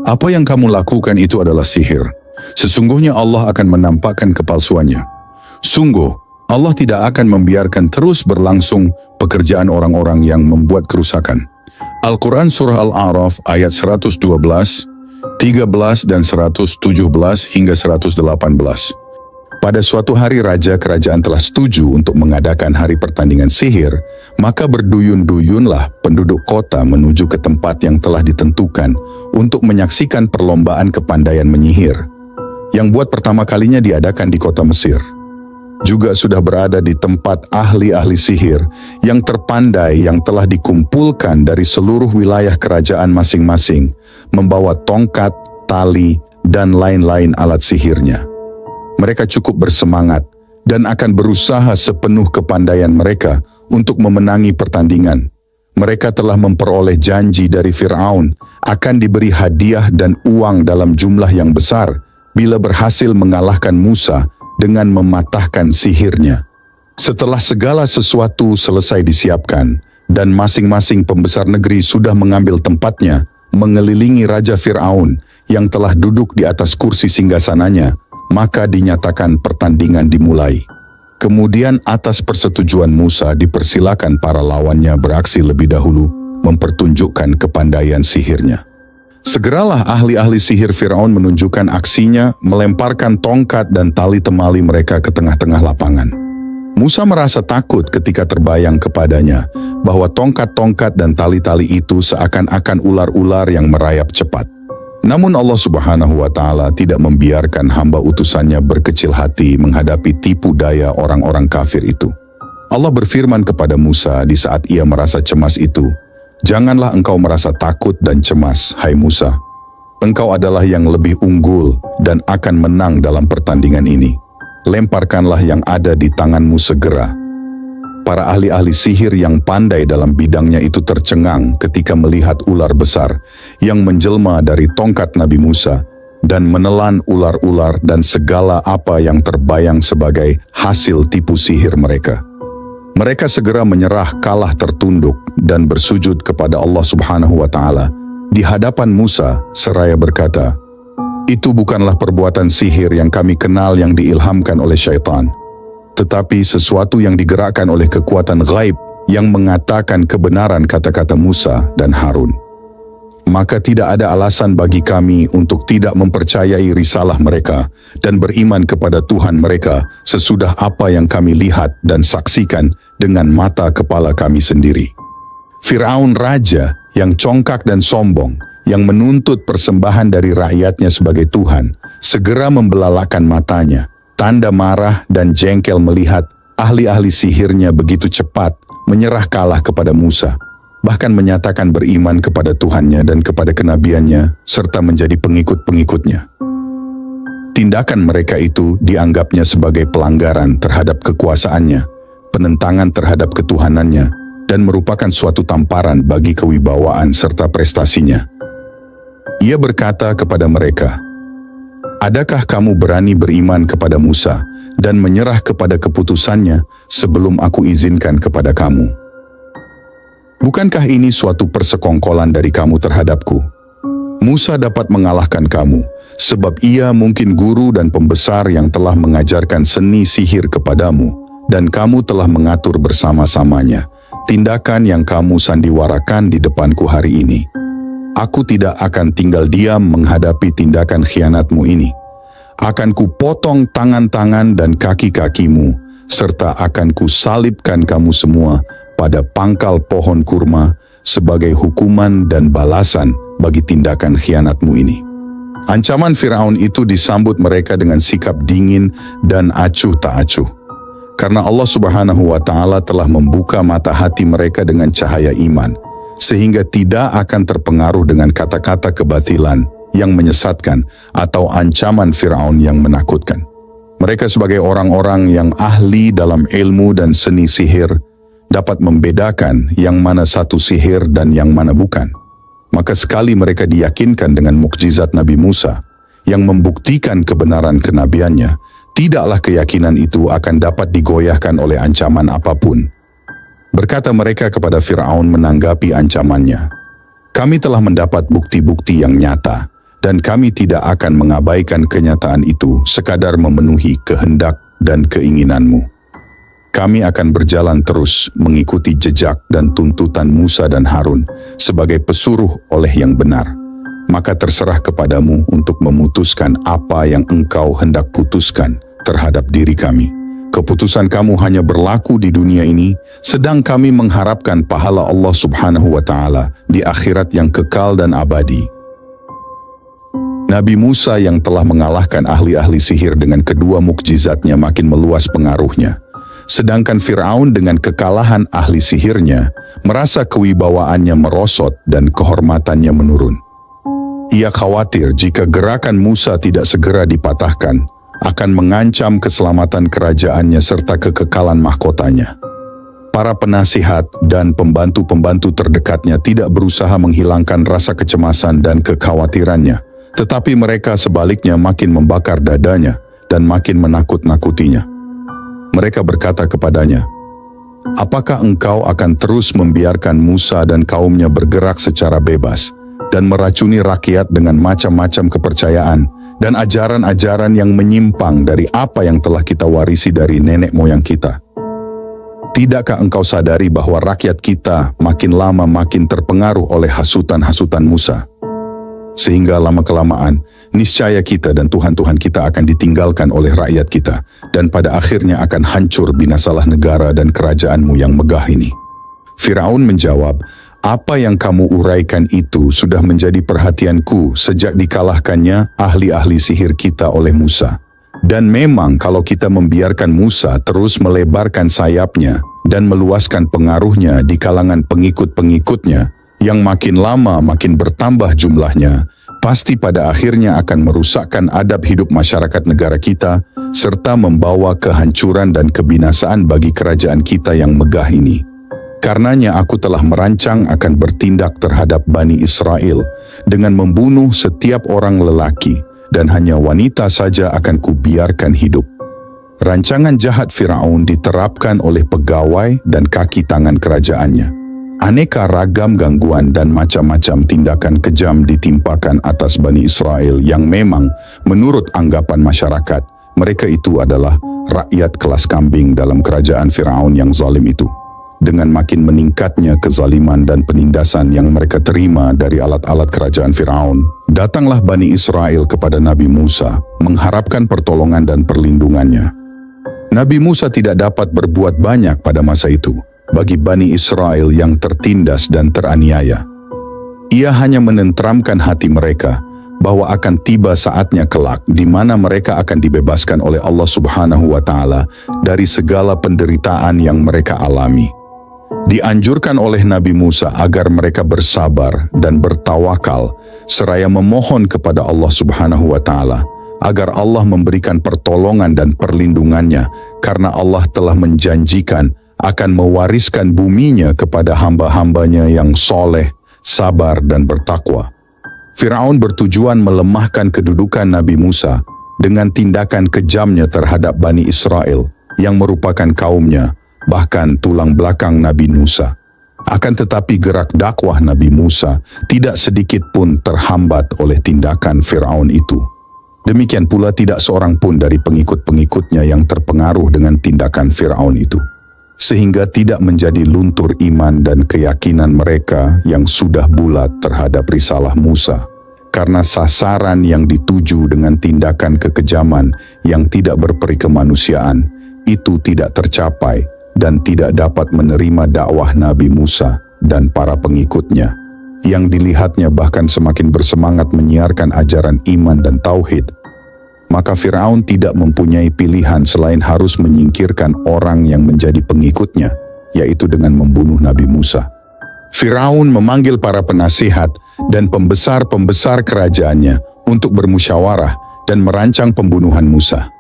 "Apa yang kamu lakukan itu adalah sihir. Sesungguhnya Allah akan menampakkan kepalsuannya. Sungguh, Allah tidak akan membiarkan terus berlangsung pekerjaan orang-orang yang membuat kerusakan." Al-Quran Surah Al-A'raf ayat 112, 13 dan 117 hingga 118. Pada suatu hari raja kerajaan telah setuju untuk mengadakan hari pertandingan sihir, maka berduyun-duyunlah penduduk kota menuju ke tempat yang telah ditentukan untuk menyaksikan perlombaan kepandaian menyihir, yang buat pertama kalinya diadakan di kota Mesir. Juga sudah berada di tempat ahli-ahli sihir yang terpandai yang telah dikumpulkan dari seluruh wilayah kerajaan masing-masing, membawa tongkat, tali, dan lain-lain alat sihirnya. Mereka cukup bersemangat dan akan berusaha sepenuh kepandaian mereka untuk memenangi pertandingan. Mereka telah memperoleh janji dari Firaun akan diberi hadiah dan uang dalam jumlah yang besar bila berhasil mengalahkan Musa dengan mematahkan sihirnya. Setelah segala sesuatu selesai disiapkan dan masing-masing pembesar negeri sudah mengambil tempatnya mengelilingi Raja Firaun yang telah duduk di atas kursi singgasananya, maka dinyatakan pertandingan dimulai. Kemudian atas persetujuan Musa dipersilakan para lawannya beraksi lebih dahulu mempertunjukkan kepandaian sihirnya. Segeralah ahli-ahli sihir Firaun menunjukkan aksinya melemparkan tongkat dan tali temali mereka ke tengah-tengah lapangan. Musa merasa takut ketika terbayang kepadanya bahwa tongkat-tongkat dan tali-tali itu seakan-akan ular-ular yang merayap cepat. Namun Allah Subhanahu wa Ta'ala tidak membiarkan hamba utusannya berkecil hati menghadapi tipu daya orang-orang kafir itu. Allah berfirman kepada Musa di saat ia merasa cemas itu, "Janganlah engkau merasa takut dan cemas, hai Musa. Engkau adalah yang lebih unggul dan akan menang dalam pertandingan ini. Lemparkanlah yang ada di tanganmu segera." Para ahli-ahli sihir yang pandai dalam bidangnya itu tercengang ketika melihat ular besar yang menjelma dari tongkat Nabi Musa dan menelan ular-ular dan segala apa yang terbayang sebagai hasil tipu sihir mereka. Mereka segera menyerah kalah tertunduk dan bersujud kepada Allah Subhanahu wa Ta'ala di hadapan Musa seraya berkata, "Itu bukanlah perbuatan sihir yang kami kenal yang diilhamkan oleh syaitan, tetapi sesuatu yang digerakkan oleh kekuatan gaib yang mengatakan kebenaran kata-kata Musa dan Harun. Maka tidak ada alasan bagi kami untuk tidak mempercayai risalah mereka dan beriman kepada Tuhan mereka sesudah apa yang kami lihat dan saksikan dengan mata kepala kami sendiri." Firaun raja yang congkak dan sombong, yang menuntut persembahan dari rakyatnya sebagai Tuhan, segera membelalakan matanya, tanda marah dan jengkel melihat ahli-ahli sihirnya begitu cepat menyerah kalah kepada Musa, bahkan menyatakan beriman kepada Tuhannya dan kepada kenabiannya, serta menjadi pengikut-pengikutnya. Tindakan mereka itu dianggapnya sebagai pelanggaran terhadap kekuasaannya, penentangan terhadap ketuhanannya, dan merupakan suatu tamparan bagi kewibawaan serta prestasinya. Ia berkata kepada mereka, "Adakah kamu berani beriman kepada Musa dan menyerah kepada keputusannya sebelum aku izinkan kepada kamu? Bukankah ini suatu persekongkolan dari kamu terhadapku? Musa dapat mengalahkan kamu, sebab ia mungkin guru dan pembesar yang telah mengajarkan seni sihir kepadamu, dan kamu telah mengatur bersama-samanya tindakan yang kamu sandiwarakan di depanku hari ini. Aku tidak akan tinggal diam menghadapi tindakan khianatmu ini. akan kupotong tangan-tangan dan kaki-kakimu, serta akan kusalibkan kamu semua pada pangkal pohon kurma sebagai hukuman dan balasan bagi tindakan khianatmu ini." Ancaman Firaun itu disambut mereka dengan sikap dingin dan acuh tak acuh. Karena Allah Subhanahu wa Ta'ala telah membuka mata hati mereka dengan cahaya iman, sehingga tidak akan terpengaruh dengan kata-kata kebatilan yang menyesatkan atau ancaman Firaun yang menakutkan. Mereka sebagai orang-orang yang ahli dalam ilmu dan seni sihir dapat membedakan yang mana satu sihir dan yang mana bukan. Maka sekali mereka diyakinkan dengan mukjizat Nabi Musa yang membuktikan kebenaran kenabiannya, tidaklah keyakinan itu akan dapat digoyahkan oleh ancaman apapun. Berkata mereka kepada Firaun menanggapi ancamannya, "Kami telah mendapat bukti-bukti yang nyata, dan kami tidak akan mengabaikan kenyataan itu sekadar memenuhi kehendak dan keinginanmu. Kami akan berjalan terus mengikuti jejak dan tuntutan Musa dan Harun sebagai pesuruh oleh yang benar. Maka terserah kepadamu untuk memutuskan apa yang engkau hendak putuskan terhadap diri kami. Keputusan kamu hanya berlaku di dunia ini, sedang kami mengharapkan pahala Allah Subhanahu wa Ta'ala di akhirat yang kekal dan abadi." Nabi Musa yang telah mengalahkan ahli-ahli sihir dengan kedua mukjizatnya makin meluas pengaruhnya. Sedangkan Firaun dengan kekalahan ahli sihirnya merasa kewibawaannya merosot dan kehormatannya menurun. Ia khawatir jika gerakan Musa tidak segera dipatahkan, akan mengancam keselamatan kerajaannya serta kekekalan mahkotanya. Para penasihat dan pembantu-pembantu terdekatnya tidak berusaha menghilangkan rasa kecemasan dan kekhawatirannya, tetapi mereka sebaliknya makin membakar dadanya dan makin menakut-nakutinya. Mereka berkata kepadanya, "Apakah engkau akan terus membiarkan Musa dan kaumnya bergerak secara bebas dan meracuni rakyat dengan macam-macam kepercayaan dan ajaran-ajaran yang menyimpang dari apa yang telah kita warisi dari nenek moyang kita? Tidakkah engkau sadari bahwa rakyat kita makin lama makin terpengaruh oleh hasutan-hasutan Musa? Sehingga lama-kelamaan, niscaya kita dan Tuhan-Tuhan kita akan ditinggalkan oleh rakyat kita, dan pada akhirnya akan hancur binasalah negara dan kerajaanmu yang megah ini." Firaun menjawab, "Apa yang kamu uraikan itu sudah menjadi perhatianku sejak dikalahkannya ahli-ahli sihir kita oleh Musa. Dan memang kalau kita membiarkan Musa terus melebarkan sayapnya dan meluaskan pengaruhnya di kalangan pengikut-pengikutnya, yang makin lama makin bertambah jumlahnya, pasti pada akhirnya akan merusakkan adab hidup masyarakat negara kita, serta membawa kehancuran dan kebinasaan bagi kerajaan kita yang megah ini. Karenanya aku telah merancang akan bertindak terhadap Bani Israel dengan membunuh setiap orang lelaki, dan hanya wanita saja akan kubiarkan hidup." Rancangan jahat Firaun diterapkan oleh pegawai dan kaki tangan kerajaannya. Aneka ragam gangguan dan macam-macam tindakan kejam ditimpakan atas Bani Israel yang memang menurut anggapan masyarakat, mereka itu adalah rakyat kelas kambing dalam kerajaan Firaun yang zalim itu. Dengan makin meningkatnya kezaliman dan penindasan yang mereka terima dari alat-alat kerajaan Firaun, datanglah Bani Israel kepada Nabi Musa mengharapkan pertolongan dan perlindungannya. Nabi Musa tidak dapat berbuat banyak pada masa itu bagi Bani Israel yang tertindas dan teraniaya. Ia hanya menenteramkan hati mereka bahwa akan tiba saatnya kelak di mana mereka akan dibebaskan oleh Allah Subhanahu wa Ta'ala dari segala penderitaan yang mereka alami. Dianjurkan oleh Nabi Musa agar mereka bersabar dan bertawakal seraya memohon kepada Allah Subhanahu wa Ta'ala agar Allah memberikan pertolongan dan perlindungannya, karena Allah telah menjanjikan akan mewariskan buminya kepada hamba-hambanya yang soleh, sabar dan bertakwa. Firaun bertujuan melemahkan kedudukan Nabi Musa dengan tindakan kejamnya terhadap Bani Israel yang merupakan kaumnya, bahkan tulang belakang Nabi Musa. Akan tetapi gerak dakwah Nabi Musa tidak sedikit pun terhambat oleh tindakan Firaun itu. Demikian pula tidak seorang pun dari pengikut-pengikutnya yang terpengaruh dengan tindakan Firaun itu, sehingga tidak menjadi luntur iman dan keyakinan mereka yang sudah bulat terhadap risalah Musa, karena sasaran yang dituju dengan tindakan kekejaman yang tidak berperi kemanusiaan itu tidak tercapai dan tidak dapat menerima dakwah Nabi Musa dan para pengikutnya, yang dilihatnya bahkan semakin bersemangat menyiarkan ajaran iman dan tauhid. Maka Firaun tidak mempunyai pilihan selain harus menyingkirkan orang yang menjadi pengikutnya, yaitu dengan membunuh Nabi Musa. Firaun memanggil para penasihat dan pembesar-pembesar kerajaannya untuk bermusyawarah dan merancang pembunuhan Musa.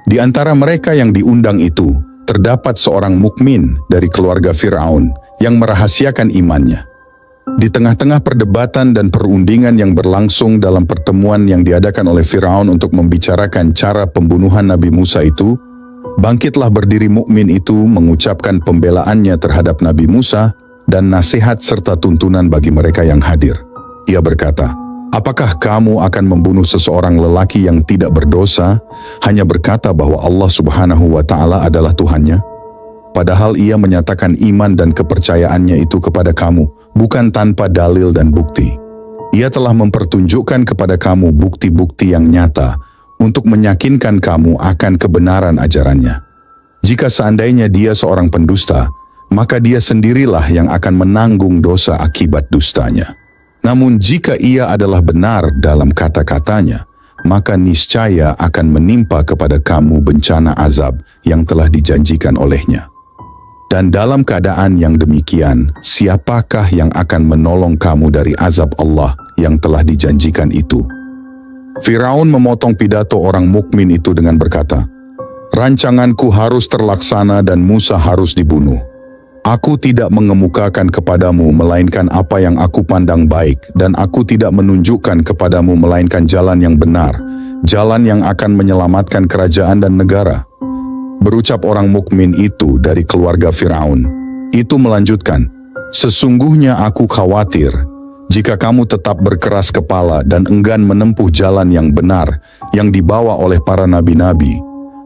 Di antara mereka yang diundang itu, terdapat seorang mukmin dari keluarga Firaun yang merahasiakan imannya. Di tengah-tengah perdebatan dan perundingan yang berlangsung dalam pertemuan yang diadakan oleh Firaun untuk membicarakan cara pembunuhan Nabi Musa itu, bangkitlah berdiri mukmin itu mengucapkan pembelaannya terhadap Nabi Musa dan nasihat serta tuntunan bagi mereka yang hadir. Ia berkata, "Apakah kamu akan membunuh seseorang lelaki yang tidak berdosa hanya berkata bahwa Allah Subhanahu wa Ta'ala adalah Tuhannya? Padahal ia menyatakan iman dan kepercayaannya itu kepada kamu, bukan tanpa dalil dan bukti. Ia telah mempertunjukkan kepada kamu bukti-bukti yang nyata untuk meyakinkan kamu akan kebenaran ajarannya. Jika seandainya dia seorang pendusta, maka dia sendirilah yang akan menanggung dosa akibat dustanya. Namun jika ia adalah benar dalam kata-katanya, maka niscaya akan menimpa kepada kamu bencana azab yang telah dijanjikan olehnya. Dan dalam keadaan yang demikian, siapakah yang akan menolong kamu dari azab Allah yang telah dijanjikan itu?" Firaun memotong pidato orang mukmin itu dengan berkata, "Rancanganku harus terlaksana dan Musa harus dibunuh. Aku tidak mengemukakan kepadamu melainkan apa yang aku pandang baik, dan aku tidak menunjukkan kepadamu melainkan jalan yang benar, jalan yang akan menyelamatkan kerajaan dan negara." Berucap orang mukmin itu dari keluarga Firaun. Itu melanjutkan, "Sesungguhnya aku khawatir jika kamu tetap berkeras kepala dan enggan menempuh jalan yang benar yang dibawa oleh para nabi-nabi,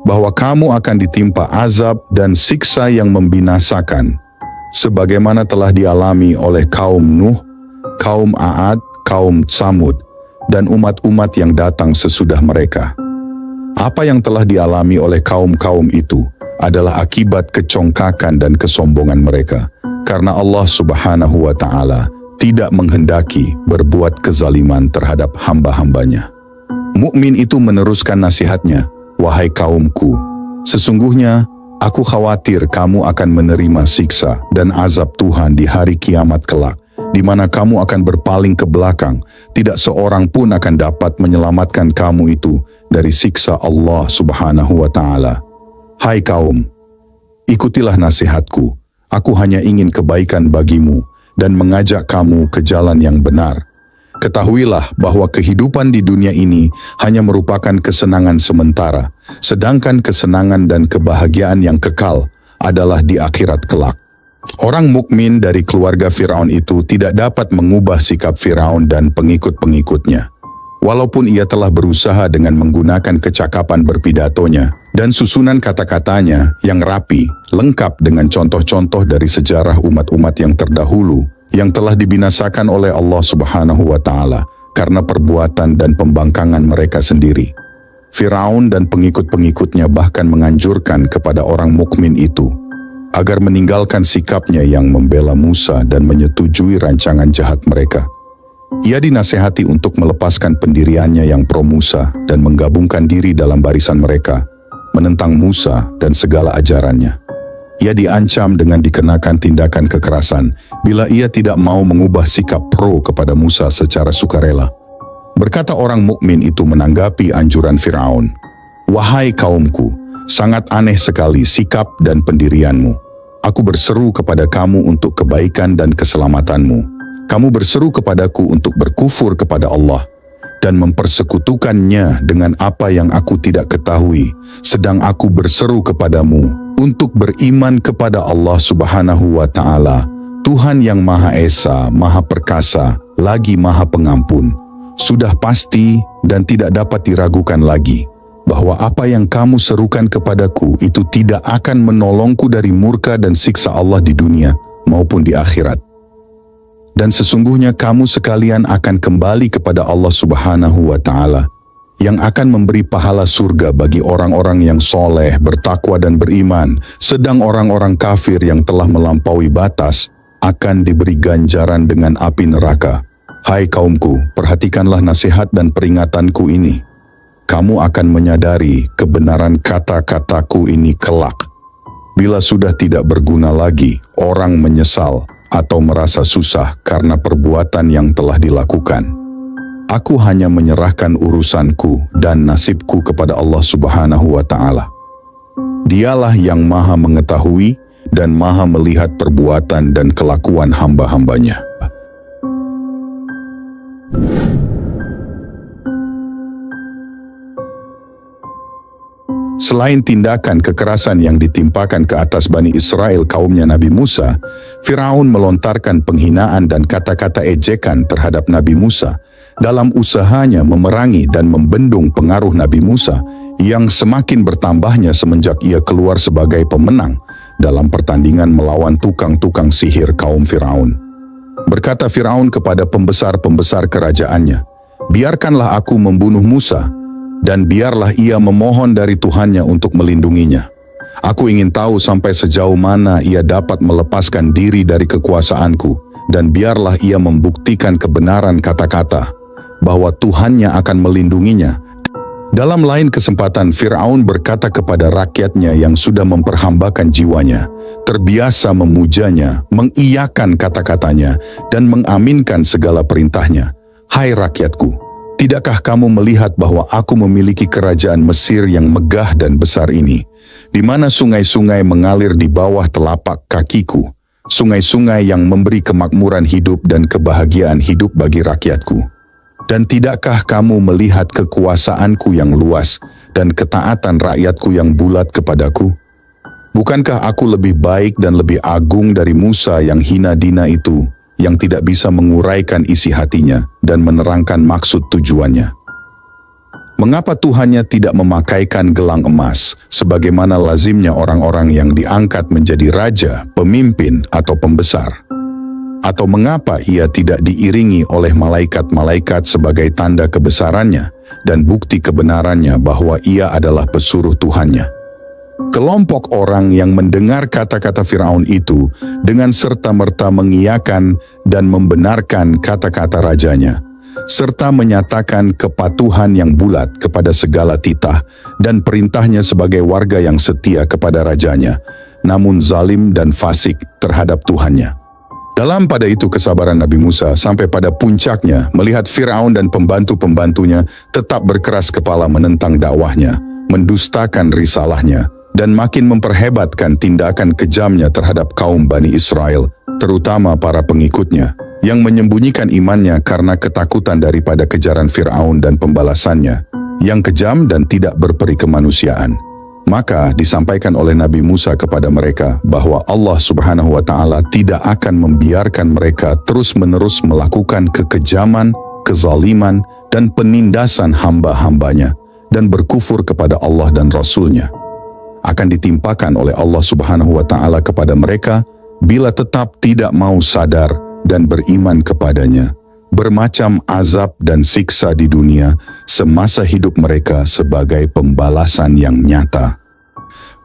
bahwa kamu akan ditimpa azab dan siksa yang membinasakan, sebagaimana telah dialami oleh kaum Nuh, kaum Aad, kaum Tsamud, dan umat-umat yang datang sesudah mereka. Apa yang telah dialami oleh kaum-kaum itu adalah akibat kecongkakan dan kesombongan mereka, karena Allah Subhanahu wa Ta'ala tidak menghendaki berbuat kezaliman terhadap hamba-hambanya." Mukmin itu meneruskan nasihatnya, "Wahai kaumku, sesungguhnya aku khawatir kamu akan menerima siksa dan azab Tuhan di hari kiamat kelak, di mana kamu akan berpaling ke belakang, tidak seorang pun akan dapat menyelamatkan kamu itu dari siksa Allah Subhanahu wa Ta'ala. Hai kaum, ikutilah nasihatku, aku hanya ingin kebaikan bagimu dan mengajak kamu ke jalan yang benar. Ketahuilah bahwa kehidupan di dunia ini hanya merupakan kesenangan sementara, sedangkan kesenangan dan kebahagiaan yang kekal adalah di akhirat kelak." Orang mukmin dari keluarga Firaun itu tidak dapat mengubah sikap Firaun dan pengikut-pengikutnya. Walaupun ia telah berusaha dengan menggunakan kecakapan berpidatonya dan susunan kata-katanya yang rapi, lengkap dengan contoh-contoh dari sejarah umat-umat yang terdahulu yang telah dibinasakan oleh Allah Subhanahu wa Ta'ala karena perbuatan dan pembangkangan mereka sendiri. Firaun dan pengikut-pengikutnya bahkan menganjurkan kepada orang mukmin itu agar meninggalkan sikapnya yang membela Musa dan menyetujui rancangan jahat mereka. Ia dinasehati untuk melepaskan pendiriannya yang pro-Musa dan menggabungkan diri dalam barisan mereka, menentang Musa dan segala ajarannya. Ia diancam dengan dikenakan tindakan kekerasan bila ia tidak mau mengubah sikap pro kepada Musa secara sukarela. Berkata orang mukmin itu menanggapi anjuran Firaun, "Wahai kaumku, sangat aneh sekali sikap dan pendirianmu. Aku berseru kepada kamu untuk kebaikan dan keselamatanmu. Kamu berseru kepadaku untuk berkufur kepada Allah dan mempersekutukannya dengan apa yang aku tidak ketahui, sedang aku berseru kepadamu untuk beriman kepada Allah Subhanahu wa Ta'ala, Tuhan yang Maha Esa, Maha Perkasa, lagi Maha Pengampun. Sudah pasti dan tidak dapat diragukan lagi bahwa apa yang kamu serukan kepadaku itu tidak akan menolongku dari murka dan siksa Allah di dunia maupun di akhirat." Dan sesungguhnya kamu sekalian akan kembali kepada Allah Subhanahu wa Ta'ala, yang akan memberi pahala surga bagi orang-orang yang soleh, bertakwa dan beriman, sedang orang-orang kafir yang telah melampaui batas akan diberi ganjaran dengan api neraka. Hai kaumku, perhatikanlah nasihat dan peringatanku ini. Kamu akan menyadari kebenaran kata-kataku ini kelak. Bila sudah tidak berguna lagi, orang menyesal atau merasa susah karena perbuatan yang telah dilakukan. Aku hanya menyerahkan urusanku dan nasibku kepada Allah Subhanahu wa Ta'ala. Dialah yang maha mengetahui dan maha melihat perbuatan dan kelakuan hamba-hambanya. Selain tindakan kekerasan yang ditimpakan ke atas Bani Israel kaumnya Nabi Musa, Firaun melontarkan penghinaan dan kata-kata ejekan terhadap Nabi Musa dalam usahanya memerangi dan membendung pengaruh Nabi Musa yang semakin bertambahnya semenjak ia keluar sebagai pemenang dalam pertandingan melawan tukang-tukang sihir kaum Firaun. Berkata Firaun kepada pembesar-pembesar kerajaannya, "Biarkanlah aku membunuh Musa, dan biarlah ia memohon dari Tuhannya untuk melindunginya. Aku ingin tahu sampai sejauh mana ia dapat melepaskan diri dari kekuasaanku, dan biarlah ia membuktikan kebenaran kata-kata bahwa Tuhannya akan melindunginya." Dalam lain kesempatan, Firaun berkata kepada rakyatnya yang sudah memperhambakan jiwanya, terbiasa memujanya, mengiyakan kata-katanya, dan mengaminkan segala perintahnya, "Hai rakyatku, tidakkah kamu melihat bahwa aku memiliki kerajaan Mesir yang megah dan besar ini, di mana sungai-sungai mengalir di bawah telapak kakiku, sungai-sungai yang memberi kemakmuran hidup dan kebahagiaan hidup bagi rakyatku? Dan tidakkah kamu melihat kekuasaanku yang luas dan ketaatan rakyatku yang bulat kepadaku? Bukankah aku lebih baik dan lebih agung dari Musa yang hina dina itu, yang tidak bisa menguraikan isi hatinya dan menerangkan maksud tujuannya? Mengapa Tuhannya tidak memakaikan gelang emas, sebagaimana lazimnya orang-orang yang diangkat menjadi raja, pemimpin, atau pembesar? Atau mengapa ia tidak diiringi oleh malaikat-malaikat sebagai tanda kebesarannya dan bukti kebenarannya bahwa ia adalah pesuruh Tuhannya? Kelompok orang yang mendengar kata-kata Firaun itu dengan serta-merta mengiyakan dan membenarkan kata-kata rajanya, serta menyatakan kepatuhan yang bulat kepada segala titah dan perintahnya sebagai warga yang setia kepada rajanya, namun zalim dan fasik terhadap Tuhannya. Dalam pada itu kesabaran Nabi Musa sampai pada puncaknya melihat Firaun dan pembantu-pembantunya tetap berkeras kepala menentang dakwahnya, mendustakan risalahnya, dan makin memperhebatkan tindakan kejamnya terhadap kaum Bani Israel, terutama para pengikutnya, yang menyembunyikan imannya karena ketakutan daripada kejaran Firaun dan pembalasannya, yang kejam dan tidak berperi kemanusiaan. Maka disampaikan oleh Nabi Musa kepada mereka bahwa Allah Subhanahu wa Ta'ala tidak akan membiarkan mereka terus-menerus melakukan kekejaman, kezaliman, dan penindasan hamba-hambanya dan berkufur kepada Allah dan Rasul-Nya. Akan ditimpakan oleh Allah Subhanahu wa Ta'ala kepada mereka bila tetap tidak mau sadar dan beriman kepadanya, bermacam azab dan siksa di dunia semasa hidup mereka sebagai pembalasan yang nyata.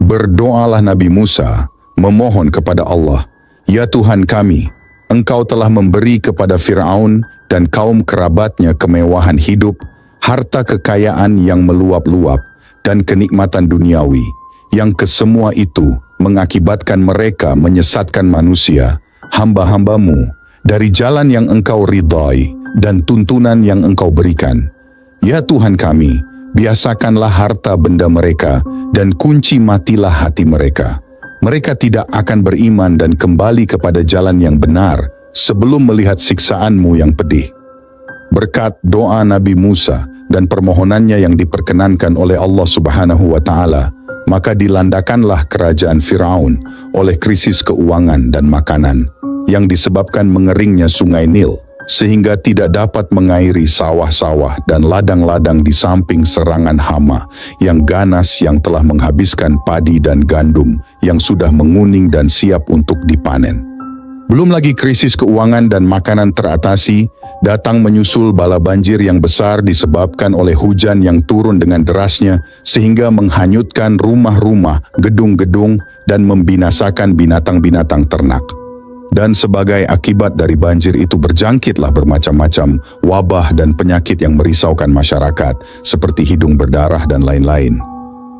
Berdoalah Nabi Musa, memohon kepada Allah, "Ya Tuhan kami, Engkau telah memberi kepada Firaun dan kaum kerabatnya kemewahan hidup, harta kekayaan yang meluap-luap, dan kenikmatan duniawi, yang kesemua itu mengakibatkan mereka menyesatkan manusia, hamba-hambamu, dari jalan yang Engkau ridhai dan tuntunan yang Engkau berikan. Ya Tuhan kami, biasakanlah harta benda mereka dan kunci matilah hati mereka. Mereka tidak akan beriman dan kembali kepada jalan yang benar sebelum melihat siksaan-Mu yang pedih." Berkat doa Nabi Musa dan permohonannya yang diperkenankan oleh Allah Subhanahu wa Ta'ala, maka dilandakanlah kerajaan Firaun oleh krisis keuangan dan makanan yang disebabkan mengeringnya sungai Nil, sehingga tidak dapat mengairi sawah-sawah dan ladang-ladang di samping serangan hama yang ganas yang telah menghabiskan padi dan gandum yang sudah menguning dan siap untuk dipanen. Belum lagi krisis keuangan dan makanan teratasi, datang menyusul bala banjir yang besar disebabkan oleh hujan yang turun dengan derasnya sehingga menghanyutkan rumah-rumah, gedung-gedung, dan membinasakan binatang-binatang ternak. Dan sebagai akibat dari banjir itu berjangkitlah bermacam-macam wabah dan penyakit yang merisaukan masyarakat, seperti hidung berdarah dan lain-lain.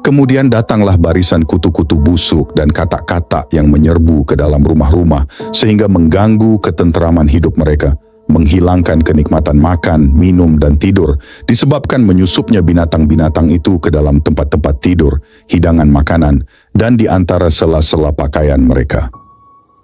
Kemudian datanglah barisan kutu-kutu busuk dan katak-katak yang menyerbu ke dalam rumah-rumah sehingga mengganggu ketenteraman hidup mereka, menghilangkan kenikmatan makan, minum, dan tidur disebabkan menyusupnya binatang-binatang itu ke dalam tempat-tempat tidur, hidangan makanan, dan di antara sela-sela pakaian mereka.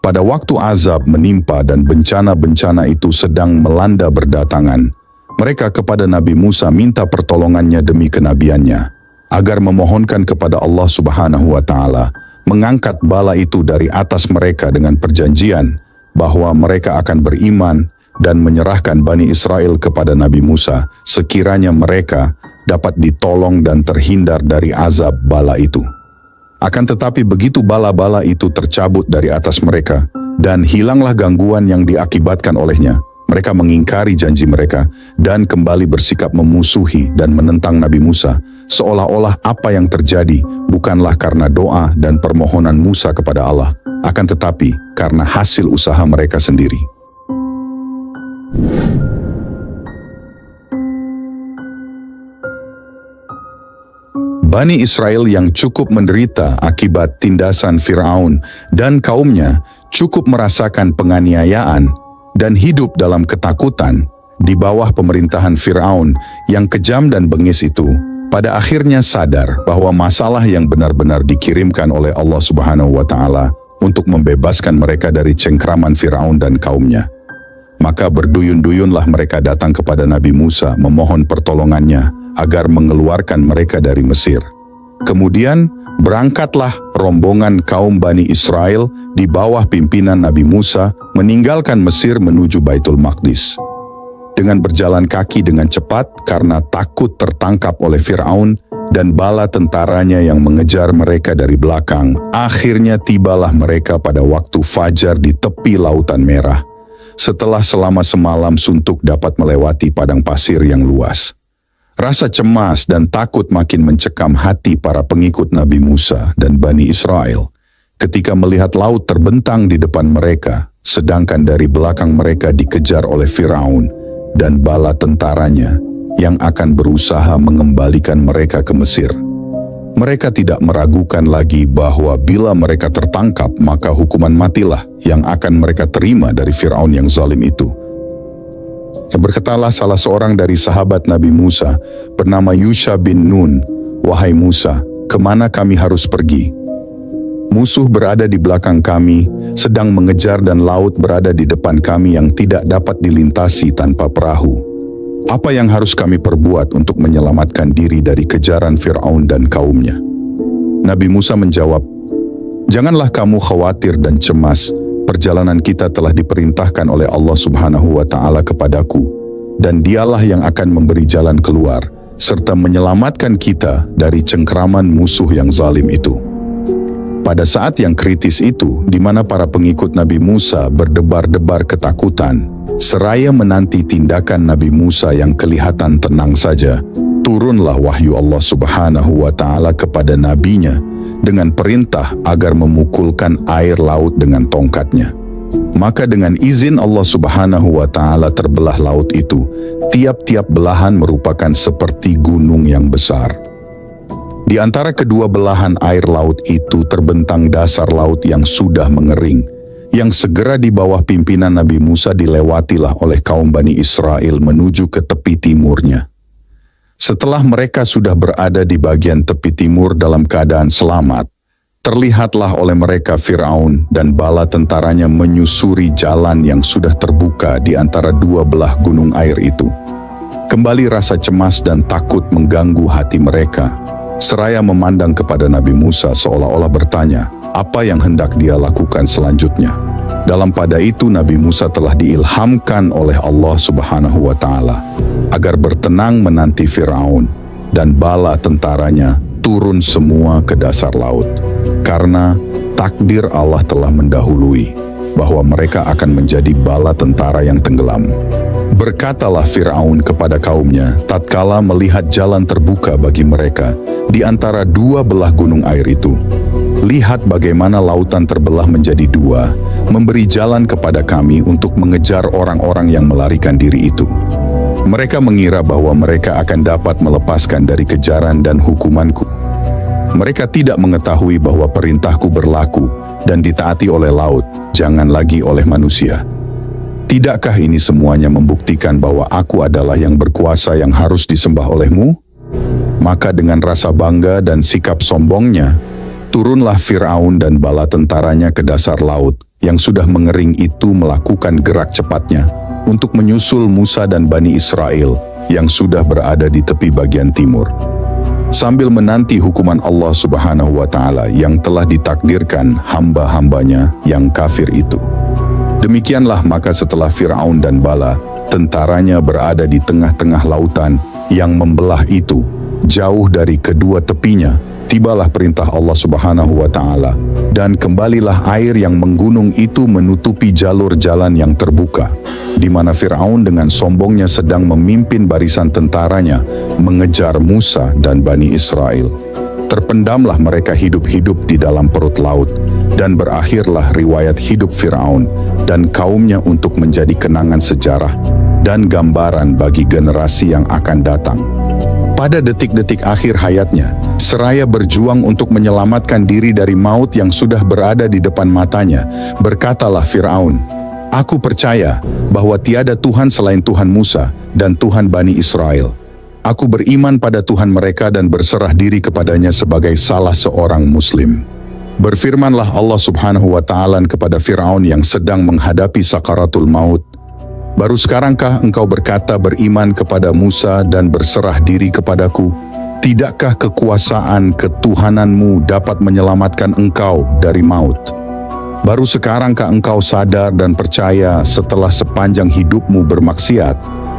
Pada waktu azab menimpa dan bencana-bencana itu sedang melanda berdatangan, mereka kepada Nabi Musa minta pertolongannya demi kenabiannya, agar memohonkan kepada Allah Subhanahu wa Ta'ala mengangkat bala itu dari atas mereka dengan perjanjian bahwa mereka akan beriman dan menyerahkan Bani Israel kepada Nabi Musa sekiranya mereka dapat ditolong dan terhindar dari azab bala itu. Akan tetapi begitu bala-bala itu tercabut dari atas mereka dan hilanglah gangguan yang diakibatkan olehnya, mereka mengingkari janji mereka dan kembali bersikap memusuhi dan menentang Nabi Musa, seolah-olah apa yang terjadi bukanlah karena doa dan permohonan Musa kepada Allah, akan tetapi karena hasil usaha mereka sendiri. Bani Israel yang cukup menderita akibat tindasan Fir'aun dan kaumnya cukup merasakan penganiayaan dan hidup dalam ketakutan di bawah pemerintahan Fir'aun yang kejam dan bengis itu, pada akhirnya sadar bahwa masalah yang benar-benar dikirimkan oleh Allah Subhanahu wa Ta'ala untuk membebaskan mereka dari cengkraman Fir'aun dan kaumnya. Maka berduyun-duyunlah mereka datang kepada Nabi Musa memohon pertolongannya agar mengeluarkan mereka dari Mesir. Kemudian berangkatlah rombongan kaum Bani Israel di bawah pimpinan Nabi Musa meninggalkan Mesir menuju Baitul Maqdis. Dengan berjalan kaki dengan cepat karena takut tertangkap oleh Fir'aun dan bala tentaranya yang mengejar mereka dari belakang, akhirnya tibalah mereka pada waktu fajar di tepi Lautan Merah, setelah selama semalam suntuk dapat melewati padang pasir yang luas. Rasa cemas dan takut makin mencekam hati para pengikut Nabi Musa dan Bani Israel ketika melihat laut terbentang di depan mereka, sedangkan dari belakang mereka dikejar oleh Fir'aun dan bala tentaranya yang akan berusaha mengembalikan mereka ke Mesir. Mereka tidak meragukan lagi bahwa bila mereka tertangkap, maka hukuman matilah yang akan mereka terima dari Fir'aun yang zalim itu. Berkatalah salah seorang dari sahabat Nabi Musa bernama Yusha bin Nun, "Wahai Musa, kemana kami harus pergi? Musuh berada di belakang kami, sedang mengejar dan laut berada di depan kami yang tidak dapat dilintasi tanpa perahu. Apa yang harus kami perbuat untuk menyelamatkan diri dari kejaran Fir'aun dan kaumnya?" Nabi Musa menjawab, "Janganlah kamu khawatir dan cemas. Perjalanan kita telah diperintahkan oleh Allah Subhanahu wa Ta'ala kepadaku, dan Dialah yang akan memberi jalan keluar, serta menyelamatkan kita dari cengkraman musuh yang zalim itu." Pada saat yang kritis itu, di mana para pengikut Nabi Musa berdebar-debar ketakutan, seraya menanti tindakan Nabi Musa yang kelihatan tenang saja, turunlah wahyu Allah Subhanahu wa Ta'ala kepada nabinya dengan perintah agar memukulkan air laut dengan tongkatnya. Maka dengan izin Allah Subhanahu wa Ta'ala terbelah laut itu. Tiap-tiap belahan merupakan seperti gunung yang besar. Di antara kedua belahan air laut itu terbentang dasar laut yang sudah mengering, yang segera di bawah pimpinan Nabi Musa dilewatilah oleh kaum Bani Israel menuju ke tepi timurnya. Setelah mereka sudah berada di bagian tepi timur dalam keadaan selamat, terlihatlah oleh mereka Fir'aun dan bala tentaranya menyusuri jalan yang sudah terbuka di antara dua belah gunung air itu. Kembali rasa cemas dan takut mengganggu hati mereka, seraya memandang kepada Nabi Musa seolah-olah bertanya, apa yang hendak dia lakukan selanjutnya. Dalam pada itu Nabi Musa telah diilhamkan oleh Allah Subhanahu wa Ta'ala agar bertenang menanti Fir'aun dan bala tentaranya turun semua ke dasar laut, karena takdir Allah telah mendahului bahwa mereka akan menjadi bala tentara yang tenggelam. Berkatalah Fir'aun kepada kaumnya tatkala melihat jalan terbuka bagi mereka di antara dua belah gunung air itu. Lihat bagaimana lautan terbelah menjadi dua, memberi jalan kepada kami untuk mengejar orang-orang yang melarikan diri itu. Mereka mengira bahwa mereka akan dapat melepaskan dari kejaran dan hukumanku. Mereka tidak mengetahui bahwa perintahku berlaku dan ditaati oleh laut, jangan lagi oleh manusia. Tidakkah ini semuanya membuktikan bahwa aku adalah yang berkuasa yang harus disembah olehmu? Maka dengan rasa bangga dan sikap sombongnya, turunlah Fir'aun dan bala tentaranya ke dasar laut yang sudah mengering itu melakukan gerak cepatnya untuk menyusul Musa dan Bani Israel yang sudah berada di tepi bagian timur. Sambil menanti hukuman Allah Subhanahu wa Ta'ala yang telah ditakdirkan hamba-hambanya yang kafir itu. Demikianlah maka setelah Fir'aun dan bala tentaranya berada di tengah-tengah lautan yang membelah itu, jauh dari kedua tepinya, tibalah perintah Allah Subhanahu wa Ta'ala, dan kembalilah air yang menggunung itu menutupi jalur jalan yang terbuka, di mana Fir'aun dengan sombongnya sedang memimpin barisan tentaranya mengejar Musa dan Bani Israel. Terpendamlah mereka hidup-hidup di dalam perut laut, dan berakhirlah riwayat hidup Fir'aun dan kaumnya untuk menjadi kenangan sejarah dan gambaran bagi generasi yang akan datang. Pada detik-detik akhir hayatnya, seraya berjuang untuk menyelamatkan diri dari maut yang sudah berada di depan matanya, berkatalah Fir'aun, "Aku percaya bahwa tiada Tuhan selain Tuhan Musa dan Tuhan Bani Israel. Aku beriman pada Tuhan mereka dan berserah diri kepadanya sebagai salah seorang Muslim." Berfirmanlah Allah Subhanahu wa Ta'ala kepada Fir'aun yang sedang menghadapi sakaratul maut, "Baru sekarangkah engkau berkata beriman kepada Musa dan berserah diri kepadaku? Tidakkah kekuasaan ketuhananmu dapat menyelamatkan engkau dari maut? Baru sekarangkah engkau sadar dan percaya setelah sepanjang hidupmu bermaksiat,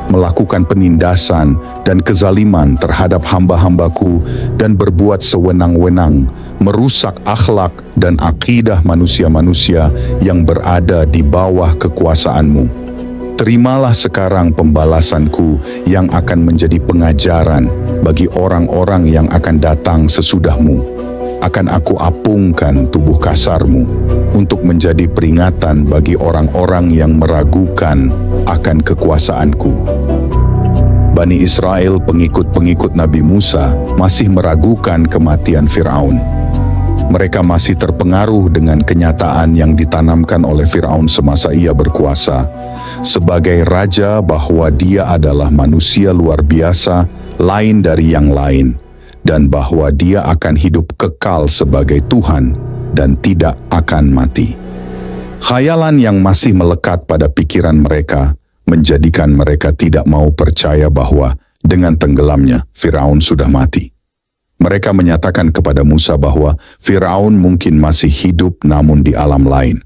melakukan penindasan dan kezaliman terhadap hamba-hambaku dan berbuat sewenang-wenang, merusak akhlak dan akidah manusia-manusia yang berada di bawah kekuasaanmu? Terimalah sekarang pembalasanku yang akan menjadi pengajaran bagi orang-orang yang akan datang sesudahmu. Akan aku apungkan tubuh kasarmu untuk menjadi peringatan bagi orang-orang yang meragukan akan kekuasaanku." Bani Israel, pengikut-pengikut Nabi Musa, masih meragukan kematian Fir'aun. Mereka masih terpengaruh dengan kenyataan yang ditanamkan oleh Fir'aun semasa ia berkuasa sebagai raja bahwa dia adalah manusia luar biasa, lain dari yang lain, dan bahwa dia akan hidup kekal sebagai Tuhan dan tidak akan mati. Khayalan yang masih melekat pada pikiran mereka menjadikan mereka tidak mau percaya bahwa dengan tenggelamnya Fir'aun sudah mati. Mereka menyatakan kepada Musa bahwa Fir'aun mungkin masih hidup namun di alam lain.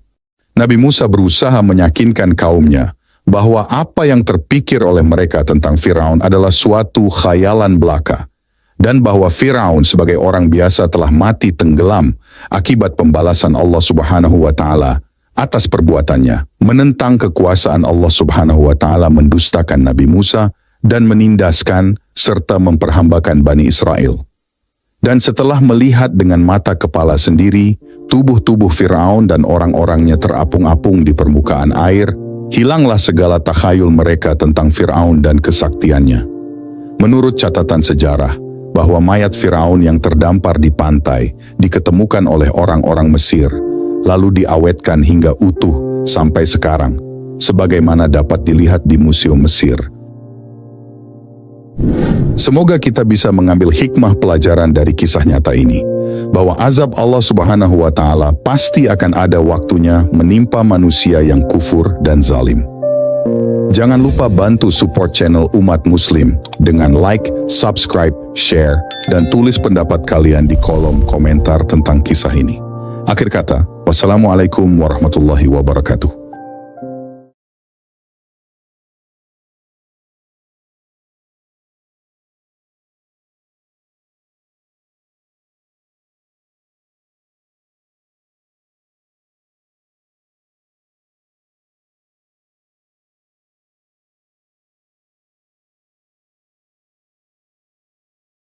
Nabi Musa berusaha meyakinkan kaumnya bahwa apa yang terpikir oleh mereka tentang Fir'aun adalah suatu khayalan belaka, dan bahwa Fir'aun sebagai orang biasa telah mati tenggelam akibat pembalasan Allah Subhanahu wa Ta'ala atas perbuatannya, menentang kekuasaan Allah Subhanahu wa Ta'ala, mendustakan Nabi Musa, dan menindaskan serta memperhambakan Bani Israel. Dan setelah melihat dengan mata kepala sendiri, tubuh-tubuh Fir'aun dan orang-orangnya terapung-apung di permukaan air, hilanglah segala takhayul mereka tentang Fir'aun dan kesaktiannya. Menurut catatan sejarah, bahwa mayat Fir'aun yang terdampar di pantai diketemukan oleh orang-orang Mesir, lalu diawetkan hingga utuh sampai sekarang, sebagaimana dapat dilihat di Museum Mesir. Semoga kita bisa mengambil hikmah pelajaran dari kisah nyata ini, bahwa azab Allah Subhanahu wa Ta'ala pasti akan ada waktunya menimpa manusia yang kufur dan zalim. Jangan lupa bantu support channel Umat Muslim dengan like, subscribe, share, dan tulis pendapat kalian di kolom komentar tentang kisah ini. Akhir kata, wassalamualaikum warahmatullahi wabarakatuh.